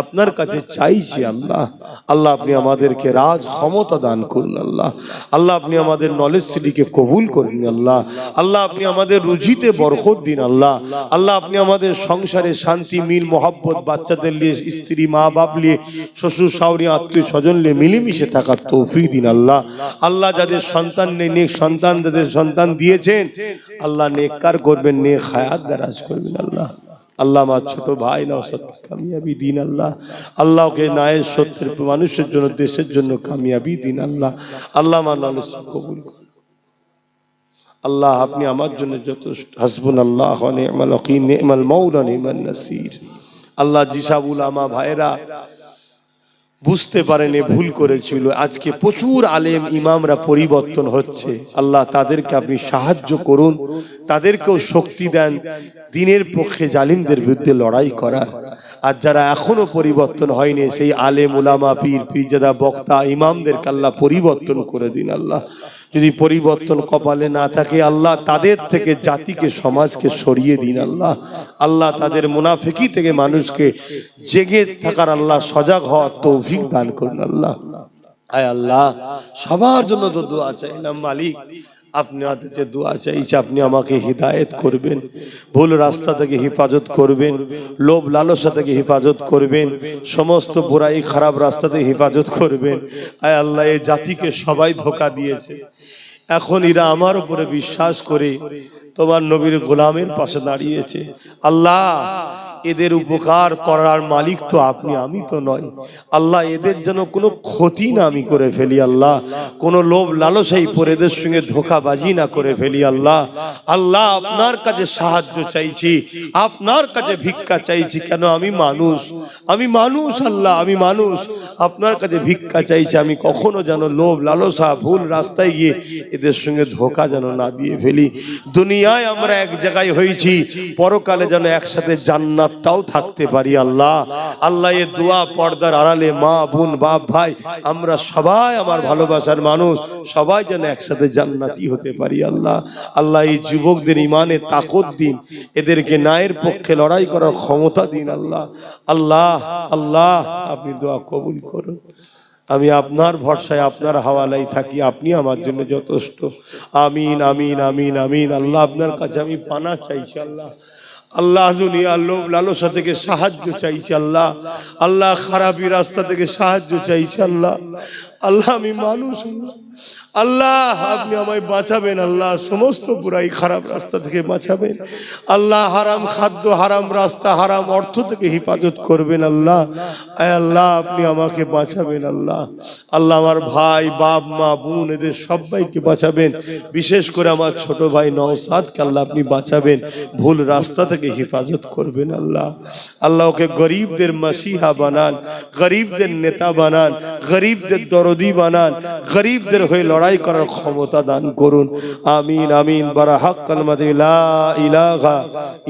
আপনার কাছে চাইছি আল্লাহ। আল্লাহ, আপনি আমাদেরকে রাজ ক্ষমতা দান করুন আল্লাহ। আল্লাহ, আপনি আমাদের নলেজ সিটিকে কবুল করুন আল্লাহ। আল্লাহ, আপনি আমাদের রুজিতে বরকত দিন আল্লাহ। আল্লাহ, আপনি আমাদের সংসারে শান্তি, মিল, মোহাব্বত, বাচ্চাদের নিয়ে, স্ত্রী, মা বাপ নিয়ে, শ্বশুর শাশুড়ি, আত্মীয় স্বজন নিয়ে মিলেমিশে থাকার তৌফিক দিন আল্লাহ। আল্লাহ, যাদের সন্তান নেই নেক সন্তান, যাদের সন্তান দিয়েছেন আল্লাহ নেককার করবেন, নেক হায়াত দারাজ করবেন আল্লাহ। আল্লাহ, আমার ছোট ভাই নওশাদকে কামিয়াবি দিন আল্লাহ। আল্লাহ, ওকে ন্যায়ের সত্যের মানুষের জন্য, দেশের জন্য কামিয়াবি দিন আল্লাহ। আল্লাহ, আমার নলেজ কবুল করুন আল্লাহ। আপনি আমার জন্য যথেষ্ট। হাসবুনাল্লাহু ওয়া নি'মাল ওয়াকিল, নি'মাল মাওলা নি'মান নাসির। আল্লাহ, যেসব উলামা ভাইরা বুঝতে পারেনি, ভুল করেছিল, আজকে প্রচুর আলেম ইমামরা পরিবর্তন হচ্ছে আল্লাহ, তাদেরকে আপনি সাহায্য করুন, তাদেরকেও শক্তি দেন দিনের পক্ষে জালিমদের বিরুদ্ধে লড়াই করার। আর যারা এখনো পরিবর্তন হয়নি সেই আলেম উলামা পীর পীরজাদা বক্তা ইমামদেরকে আল্লাহ পরিবর্তন করে দিন আল্লাহ। যদি পরিবর্তন কপালে না থাকে আল্লাহ, তাদের থেকে জাতিকে, সমাজকে সরিয়ে দিন আল্লাহ। আল্লাহ, তাদের মুনাফিকি থেকে মানুষকে জেগে থাকার আল্লাহ, সজাগ হওয়ার তৌফিক দান করুন আল্লাহ। আয় আল্লাহ, সবার জন্য তো দোয়া চাইলাম মালিক, আপনি যে দোয়া চাইছি আপনি আমাকে হিদায়েত করবেন, ভুল রাস্তা থেকে হেফাজত করবেন, লোভ লালসা থেকে হেফাজত করবেন, সমস্ত বুরাই খারাপ রাস্তা থেকে হেফাজত করবেন। আয় আল্লাহ, এই জাতিকে সবাই ধোঁকা দিয়েছে, এখন এরা আমার উপরে বিশ্বাস করে তোমার নবীর গোলামের পাশে দাঁড়িয়েছে। আল্লাহ, এদের উপকার করার মালিক তো আপনি, আমি তো নয়। আল্লাহ, এদের যেন কোনো ক্ষতি না আমি করে ফেলি। আল্লাহ, কোনো লোভ লালসাই পরে এদের সঙ্গে ধোঁকাবাজি না করে ফেলি। আল্লাহ, আল্লাহ আপনার কাছে সাহায্য চাইছি, আপনার কাছে ভিক্ষা চাইছি। কেন? আমি মানুষ, আমি মানুষ। আল্লাহ, আমি মানুষ, আপনার কাছে ভিক্ষা চাইছি। আমি কখনো যেন লোভ লালসা ভুল রাস্তায় গিয়ে এদের সঙ্গে ধোঁকা যেন না দিয়ে ফেলি। দুনিয়ায় আমরা এক জায়গায় হয়েছি, পরকালে যেন একসাথে জান্নাতটাও থাকতে পারি। আল্লাহ, আল্লাহ এ দোয়া পর্দার আড়ালে মা বোন বাপ ভাই আমরা সবাই আমার ভালোবাসার মানুষ সবাই যেন একসাথে জান্নাতি হতে পারি। আল্লাহ, আল্লাহ এই যুবকদের ইমানে তাকত দিন, এদেরকে ন্যায়ের পক্ষে লড়াই করার ক্ষমতা দিন। আল্লাহ, আল্লাহ, আল্লাহ আপনি দোয়া কবুল করুন। আমি আপনার ভরসায় আপনার হাওয়ালাই থাকি, আপনি আমার জন্য যথেষ্ট। আমিন, আমিন, আমিন, আমিন। আল্লাহ, আপনার কাছে আমি পানা চাইছি। আল্লাহ, আল্লাহ দুনিয়ার লোভ লালসা থেকে সাহায্য চাইছি। আল্লাহ, আল্লাহ খারাপি রাস্তা থেকে সাহায্য চাইছি। আল্লাহ, আল্লাহ আমি মানুষ। আল্লাহ, আপনি আমায় বাঁচাবেন। আল্লাহ, সমস্ত বুরাই খারাপ রাস্তা থেকে বাঁচাবেন। আল্লাহ, হারাম খাদ্য, হারাম রাস্তা, হারাম অর্থ থেকে হেফাজত করবেন। আল্লাহ, আয় আল্লাহ আপনি আমাকে বাঁচাবেন। আল্লাহ, আল্লাহ আমার ভাই বাপ মা বোন এদের সবাইকে বাঁচাবেন। বিশেষ করে আমার ছোট ভাই নওশাদকে আল্লাহ আপনি বাঁচাবেন, ভুল রাস্তা থেকে হেফাজত করবেন। আল্লাহ, আল্লাহ ওকে গরিবদের মাসিহা বানান, গরিবদের নেতা বানান, গরিবদের দরদি বানান, গরিবদের হয়ে লড়াই করার ক্ষমতা দান করুন। আমিন, আমিন। বারাহাক কালমাতে লা ইলাহা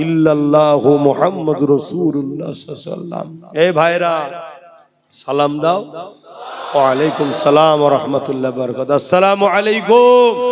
ইল্লাল্লাহু মুহাম্মাদুর রাসূলুল্লাহ সাল্লাল্লাহু আলাইহি ওয়াসাল্লাম। এই ভাইরা সালাম দাও। ওয়া আলাইকুম সালাম ওয়া রাহমাতুল্লাহি ওয়া বারাকাতুহু। আসসালামু আলাইকুম।